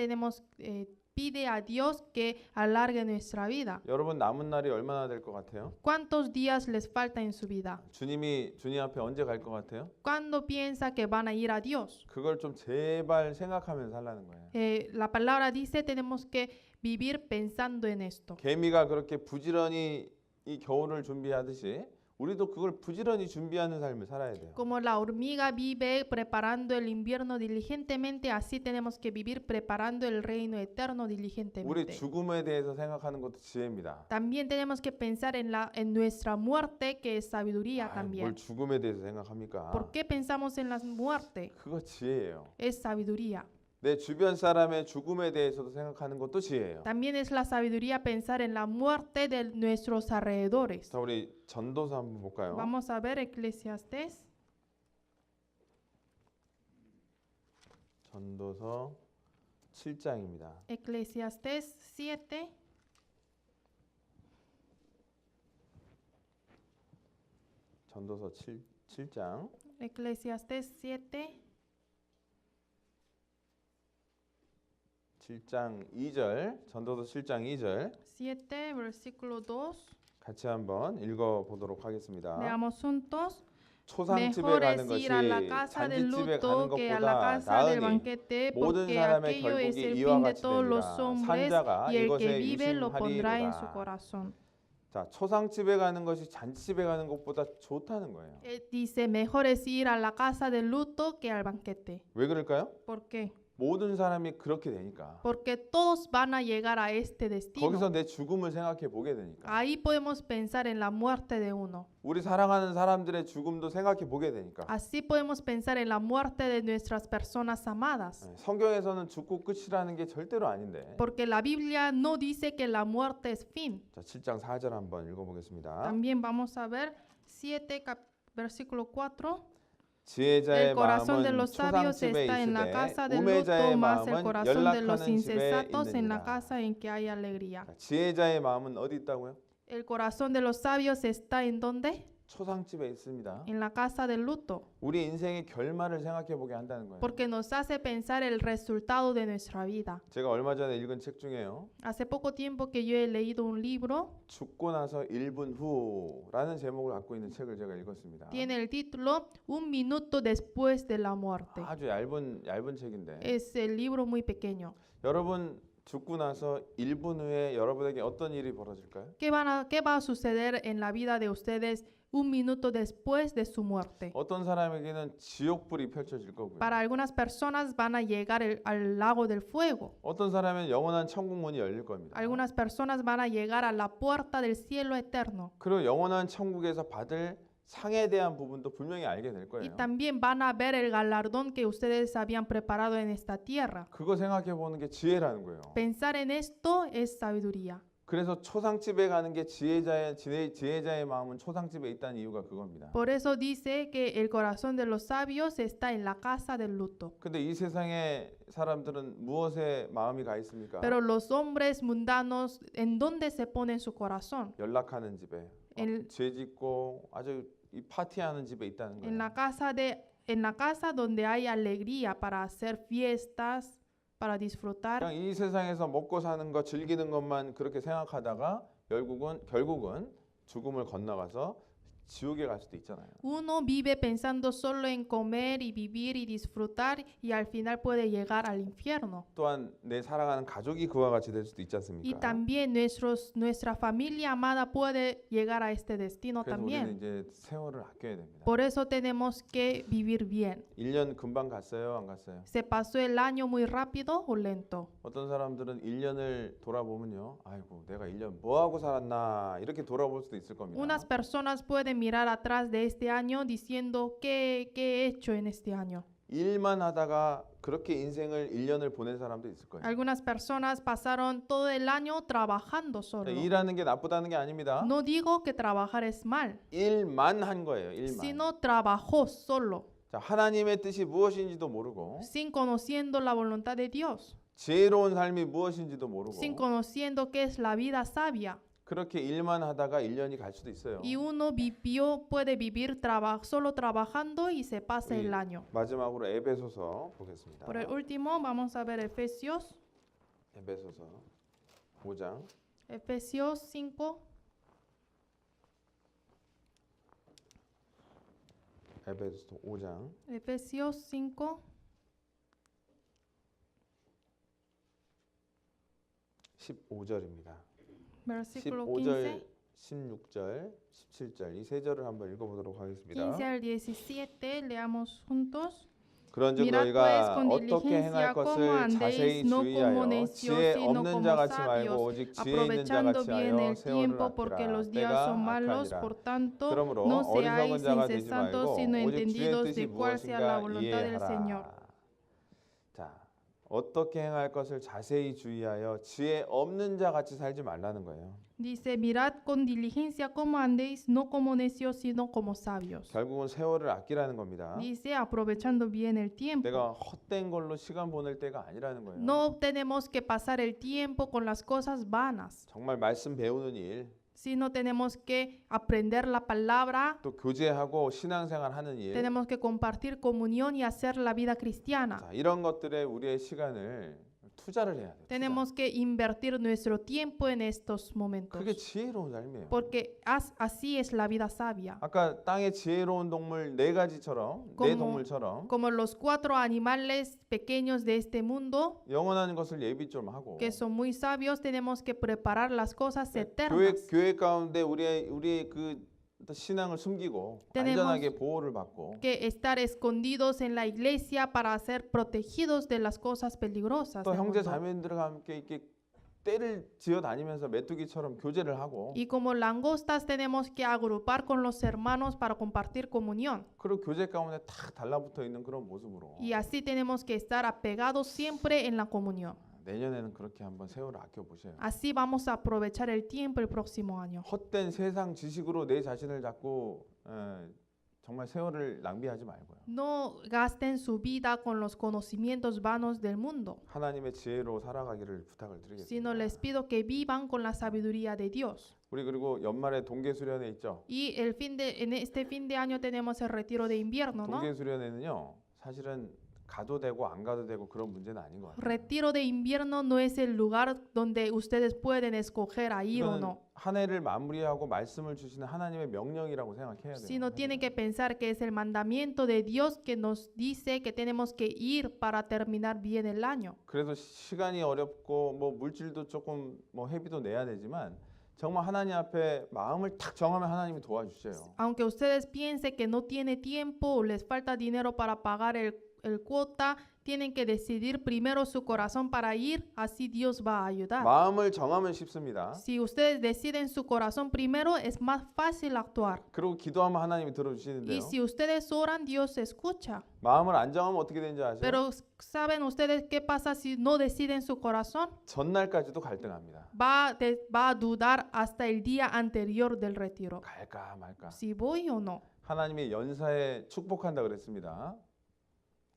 pide a Dios que alargue nuestra vida. 여러분 남은 날이 얼마나 될 것 같아요? ¿Cuántos días les falta en su vida? 주님이 주님 앞에 언제 갈 것 같아요? ¿Cuándo piensa que van a ir a Dios? 그걸 좀 제발 생각하면서 살라는 거예요. La palabra dice, tenemos que vivir pensando en esto. 개미가 그렇게 부지런히 이 겨울을 준비하듯이 우리도 그걸 부지런히 준비하는 삶을 살아야 돼요. Como la hormiga vive preparando el invierno diligentemente, así tenemos que vivir preparando el reino eterno 우리 diligentemente. 죽음에 대해서 생각하는 것도 지혜입니다. También tenemos que pensar en nuestra muerte, que es sabiduría 뭘 también. 죽음에 대해서 생각합니까? ¿Por qué pensamos en la muerte? 그거 지혜예요. Es sabiduría. 내 주변 사람의 죽음에 대해서도 생각하는 것도 지혜예요. También es la sabiduría pensar en la muerte de nuestros alrededores. 자, 우리 전도서 한번 볼까요? Vamos a ver Eclesiastés. 전도서 7장입니다. Eclesiastés 7. 전도서 7장 Eclesiastés 7. 7장 2절, 전도서 7장 2절 7, versículo 2. 같이 한번 읽어 보도록 하겠습니다. Veamos juntos. 초상집에 Mejor 가는 es 것이 ir a la casa del 잔치집에 가는 luto que a la 것보다 casa del 나으니 banquete, 모든 porque 사람의 aquello es 결국이 el 이와 fin de 같이 todos los 되리라. hombres, 산자가 y el que 이것에 vive lo pondrá en su 유심하리로다. corazón. 자, 초상집에 가는 것이 잔치집에 가는 것보다 좋다는 거예요. Dice, mejor es ir a la casa del luto que al banquete. 왜 그럴까요? ¿Por qué? 모든 사람이 그렇게 되니까. Porque todos van a llegar a este destino. 거기서 내 죽음을 생각해 보게 되니까. Ahí podemos pensar en la muerte de uno. 우리 사랑하는 사람들의 죽음도 생각해 보게 되니까. Así podemos pensar en la muerte de nuestras personas amadas. 성경에서는 죽고 끝이라는 게 절대로 아닌데. Porque la Biblia no dice que la muerte es fin. 자, 7장 4절 한번 읽어보겠습니다. También vamos a ver 7, versículo 4. 지혜자의 El corazón de 마음은 los sabios 초상집에 está en la 있으되 casa del 우매자의 luto, mas el 마음은 corazón de los 연락하는 집에 insensatos en la 있느니라. casa en que hay alegría. 자, 지혜자의 마음은 어디 있다고요? El corazón de los sabios está en ¿dónde? 초상집에 있습니다. En la casa del luto. 우리 인생의 결말을 생각해 보게 한다는 거예요. Porque nos hace pensar el resultado de nuestra vida. 제가 얼마 전에 읽은 책 중에요. Hace poco tiempo que yo he leído un libro, 죽고 나서 1분 후라는 제목을 갖고 있는 책을 제가 읽었습니다. tiene el título Un minuto después de la muerte. 아주 얇은 책인데 Es el libro muy pequeño. 여러분 죽고 나서 1분 후에 여러분에게 어떤 일이 벌어질까요? ¿Qué va a suceder en la vida de ustedes un minuto después de su muerte? 어떤 사람에게는 지옥불이 펼쳐질 거고요. Para algunas personas van a llegar al lago del fuego. 어떤 사람은 영원한 천국 문이 열릴 겁니다. Algunas personas van a llegar a la puerta del cielo eterno. 그리고 영원한 천국에서 받을 상에 대한 부분도 분명히 알게 될 Y 거예요. también van a ver el galardón que ustedes habían preparado en esta tierra. 그거 생각해 보는 게 지혜라는 거예요. Pensar en esto es sabiduría. 그래서 초상집에 가는 게 지혜자의 마음은 초상집에 있다는 이유가 그겁니다. Por eso dice que el corazón de los sabios está en la casa del luto. 근데 이 세상의 사람들은 무엇에 마음이 가 있습니까? Pero los hombres mundanos, ¿en dónde se pone su corazón? 연락하는 집에 죄 짓고 아주 이 파티하는 집에 있다는 En 거예요. la casa donde hay alegría para hacer fiestas, para disfrutar. 그냥 이 세상에서 먹고 사는 거 즐기는 것만 그렇게 생각하다가 결국은 죽음을 건너가서 지옥에 갈 수도 있잖아요. Uno vive pensando solo en comer y vivir y disfrutar y al final puede llegar al infierno. 또한 내 사랑하는 가족이 그와 같이 될 수도 있지 Y 않습니까? también nuestra familia amada puede llegar a este destino 그래서 우리는 también. 이제 세월을 아껴야 됩니다. Por eso tenemos que vivir bien. 1년 금방 갔어요, 안 갔어요? ¿Se pasó el año muy rápido o lento? 어떤 사람들은 1년을 돌아보면요, 아이고 내가 1년 뭐 하고 살았나 이렇게 돌아볼 수도 있을 겁니다. Unas personas pueden mirar atrás de este año diciendo ¿qué he hecho en este año? 일만 하다가 그렇게 인생을 1년을 보낸 사람도 있을 거예요. Algunas personas pasaron todo el año trabajando solo. 일하는 게 나쁘다는 게 아닙니다. No digo que trabajar es mal, 일만 한 거예요. 일만. sino trabajó solo, 자, 하나님의 뜻이 무엇인지도 모르고 sin conociendo la voluntad de Dios, 지혜로운 삶이 무엇인지도 sin 모르고 conociendo qué es la vida sabia. 그렇게 일만 하다가 1년이 갈 수도 있어요. Y uno puede vivir solo trabajando y se pasa el año. 마지막으로 에베소서 보겠습니다. Por el último, vamos a ver Efesios 에베소서 5장 Efesios 5, 에베소서 5장 Efesios 5, 15절입니다. versículo 15절, 15. 16절, 17절 이 세 절을 한번 읽어보도록 하겠습니다. 15 al 17, leamos juntos. 그런즉 Mirad 너희가 pues con 어떻게 diligencia 행할 cómo 것을 andéis, 자세히 no como 주의하여 necios, 지혜 sino 없는 como 자 같이 말고 sabios, 오직 지혜 있는 자 aprovechando 같이 bien 하여 el 세월을 tiempo, porque 아끼라. los días 때가 son malos, 악하니라. por tanto, 그러므로 no 어리석은 seáis 자가 되지 insensatos, 말고 sino 오직 주의 entendidos 뜻이 de cuál sea la 무엇인가 voluntad del Señor. 이해하라. 자, 어떻게 행할 것을 자세히 주의하여 지혜 없는 자 같이 살지 말라는 거예요. Dice, mirad con diligencia cómo andéis, no como necios, sino como sabios. 결국은 세월을 아끼라는 겁니다. Dice, aprovechando bien el tiempo. 내가 헛된 걸로 시간 보낼 때가 아니라는 거예요. No tenemos que pasar el tiempo con las cosas vanas, 정말 말씀 배우는 일, sino tenemos que aprender la palabra, 또 교제하고 신앙생활 하는 일, tenemos que compartir comunión y hacer la vida cristiana. 자, 이런 것들에 우리의 시간을 투자를 해야 돼요. 투자. Tenemos que invertir nuestro tiempo en estos momentos, 그게 지혜로운 삶이에요. porque así es la vida sabia. 아까 땅의 지혜로운 동물 네 가지처럼 네 Como- 동물처럼 Como los 4 animales pequeños de este mundo, 영원한 것을 예비 좀 하고 que son muy sabios, tenemos que preparar las cosas 교회 eternas. 교회 가운데 우리의 그 신앙을 숨기고 Tenemos- 안전하게 보호를 받고 Que estar escondidos en la iglesia para ser protegidos de las cosas peligrosas. 또 del 형제 mundo. 자매들과 함께 이렇게 때를 지어 다니면서 메뚜기처럼 교제를 하고 Y como langostas tenemos que agrupar con los hermanos para compartir comunión. 그리고 교제 가운데 탁 달라붙어 있는 그런 모습으로 Y así tenemos que estar apegados siempre en la comunión. 내년에는 그렇게 한번 세월을 아껴 보세요. Así vamos a aprovechar el tiempo el próximo año. 헛된 세상 지식으로 내 자신을 자꾸 정말 세월을 낭비하지 말고요. No gasten su vida con los conocimientos vanos del mundo, 하나님의 지혜로 살아가기를 부탁을 sino 드리겠습니다. les pido que vivan con la sabiduría de Dios. 우리 그리고 연말에 동계 수련회 있죠. Y en este fin de año tenemos el retiro de invierno, ¿no? 동계 수련회는요. 사실은 가도 되고 안 가도 되고 그런 문제는 아닌 것 같아요. Retiro de invierno no es el lugar donde ustedes pueden escoger a ir o 이건 no, 한 해를 마무리하고 말씀을 주시는 하나님의 명령이라고 생각해야 돼요. sino tienen que pensar que es el mandamiento de Dios que nos dice que tenemos que ir para terminar bien el año. 그래서 시간이 어렵고 뭐 물질도 조금 뭐 회비도 내야 되지만 정말 하나님 앞에 마음을 탁 정하면 하나님이 도와주셔요. Aunque ustedes piensen que no tiene tiempo o les falta dinero para pagar el cuota, tienen que decidir primero su corazón para ir, así Dios va a ayudar. 마음을 정하면 쉽습니다. Si ustedes deciden su corazón primero, es más fácil actuar. 그리고 기도하면 하나님이 Y 들어주시는데요. si ustedes oran, Dios escucha. 마음을 안 정하면 어떻게 되는지 아세요? Pero ¿saben ustedes qué pasa si no deciden su corazón? 전날까지도 갈등합니다. Va a dudar hasta el día anterior del retiro. 갈까 말까. Si voy o no. 하나님의 연사에 축복한다 그랬습니다.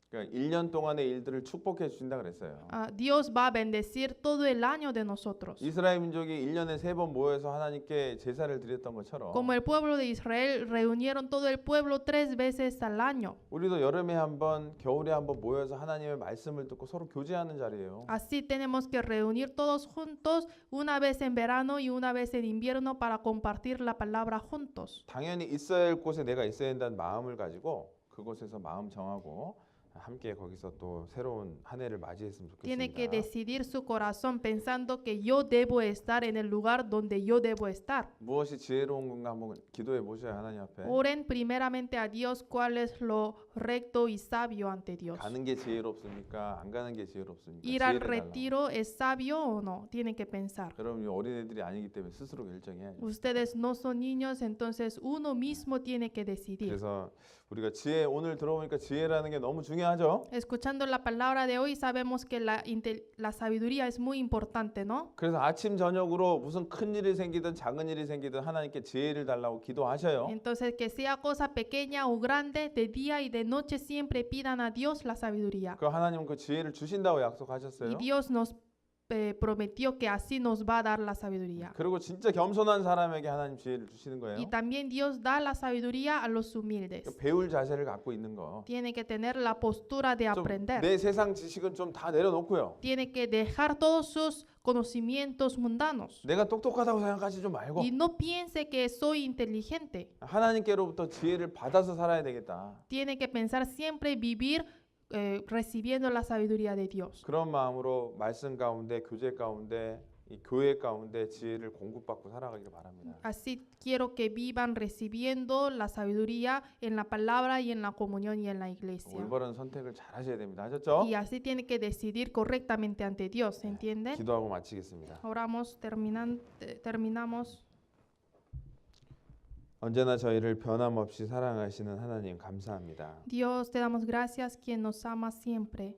그러니까 1년 동안의 일들을 축복해 주신다 그랬어요. Dios va a bendecir todo el año de nosotros. 이스라엘 민족이 1년에 3번 모여서 하나님께 제사를 드렸던 것처럼 Como el pueblo de Israel reunieron todo el pueblo 3 veces al año. 우리도 여름에 한 번, 겨울에 한 번 모여서 하나님의 말씀을 듣고 서로 교제하는 자리예요. Así tenemos que reunir todos juntos una vez en verano y una vez en invierno para compartir la palabra juntos. 당연히 있어야 할 곳에 내가 있어야 한다는 마음을 가지고 그곳에서 마음 정하고 함께 거기서 또 새로운 한 해를 맞이했으면 Tiene que 좋겠습니다. decidir su corazón pensando que yo debo estar en el lugar donde yo debo estar. 무엇이 지혜로운 건가 한번 기도해 보셔야 하나님 앞에. Oren primeramente a Dios cuál es lo recto y sabio ante Dios. 가는 게 지혜롭습니까? 안 가는 게 지혜롭습니까? Ir al 지혜를 달라고. retiro es sabio o no, tienen que pensar. 여러분 어린애들이 아니기 때문에 스스로 결정해야죠. Ustedes no son niños, entonces uno mismo tiene que decidir. 그래서 우리가 지혜 오늘 들어보니까 지혜라는 게 너무 중요하죠. Escuchando la palabra de hoy sabemos que la sabiduría es muy importante, ¿no? 그래서 아침 저녁으로 무슨 큰 일이 생기든 작은 일이 생기든 하나님께 지혜를 달라고 기도하셔요. Entonces que sea cosa pequeña o grande, de día y de noche siempre pidan a Dios la sabiduría. 그 하나님 그 지혜를 주신다고 Y 약속하셨어요. Dios nos prometió que así nos va a dar la sabiduría. 그리고 진짜 겸손한 사람에게 하나님 지혜를 주시는 거예요. Y también Dios da la sabiduría a los humildes. 배울 자세를 갖고 있는 거. Tiene que tener la postura de 좀 aprender. 내 세상 지식은 좀 다 내려놓고요. Tiene que dejar todos sus conocimientos mundanos. 내가 똑똑하다고 생각하지 좀 말고 Y no piense que soy inteligente. 하나님께로부터 지혜를 받아서 살아야 되겠다. Tiene que pensar siempre vivir recibiendo la sabiduría de Dios. 그런 마음으로 말씀 가운데, 교제 가운데, 이 교회 가운데 지혜를 공급받고 살아가기를 바랍니다. Así quiero que vivan recibiendo la sabiduría en la palabra y en la comunión y en la iglesia. 올바른 선택을 잘 하셔야 됩니다. 하셨죠? Y así tiene que decidir correctamente ante Dios, ¿entienden? 기도하고 마치겠습니다. Oramos, terminamos. 언제나 저희를 변함없이 사랑하시는 하나님 감사합니다. Dios, te damos gracias, quien nos ama siempre.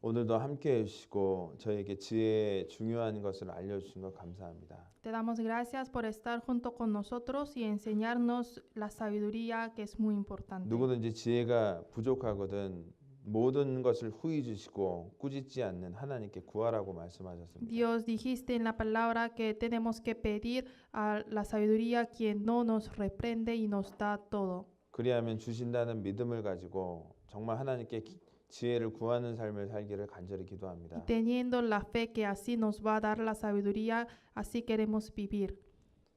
오늘도 함께 해주시고 저에게 지혜의 중요한 것을 알려주신 것 감사합니다. Te damos gracias por estar junto con nosotros y enseñarnos la sabiduría que es muy importante. 누구든지 지혜가 부족하거든 모든 것을 후히 주시고 꾸짖지 않는 하나님께 구하라고 말씀하셨습니다. Dios, dijiste en la palabra que tenemos que pedir a la sabiduría quien no nos reprende y nos da todo. 그리하면 주신다는 믿음을 가지고 정말 하나님께 지혜를 구하는 삶을 살기를 간절히 기도합니다. Y teniendo la fe que así nos va a dar la sabiduría, así queremos vivir.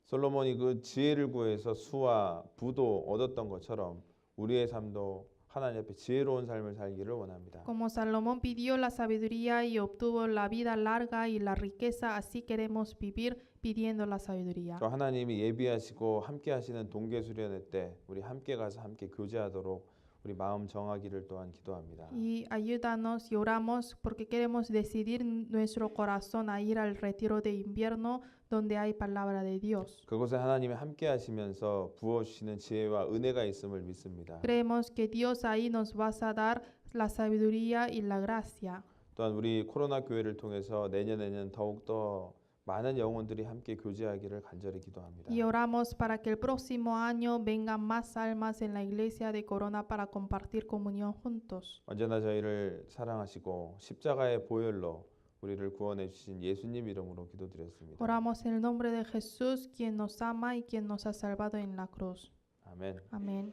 솔로몬이 그 지혜를 구해서 수와 부도 얻었던 것처럼 우리의 삶도 하나님 앞에 지혜로운 삶을 살기를 원합니다. Como Salomón pidió la sabiduría y obtuvo la vida larga y la riqueza, así queremos vivir pidiendo la sabiduría. 또 하나님이 예비하시고 함께 하시는 동계 수련회 때 우리 함께 가서 함께 교제하도록 우리 마음 정하기를 또한 기도합니다. Y ayúdanos y oramos porque queremos decidir nuestro corazón a ir al retiro de invierno donde hay palabra de Dios. 그곳에 하나님이 함께 하시면서 부어 주시는 지혜와 은혜가 있음을 믿습니다. Creemos que Dios ahí nos va a dar la sabiduría y la gracia. 또한 우리 코로나 교회를 통해서 내년에는 더욱더 많은 영혼들이 함께 교제하기를 간절히 기도합니다. Y oramos para que el próximo año vengan más almas en la iglesia de Corona para compartir comunión juntos. 언제나 저희를 사랑하시고 십자가의 보혈로 우리를 구원해 주신 예수님 이름으로 기도드렸습니다. Oramos en el nombre de Jesús, quien nos ama y quien nos ha salvado en la cruz. 아멘. Amén.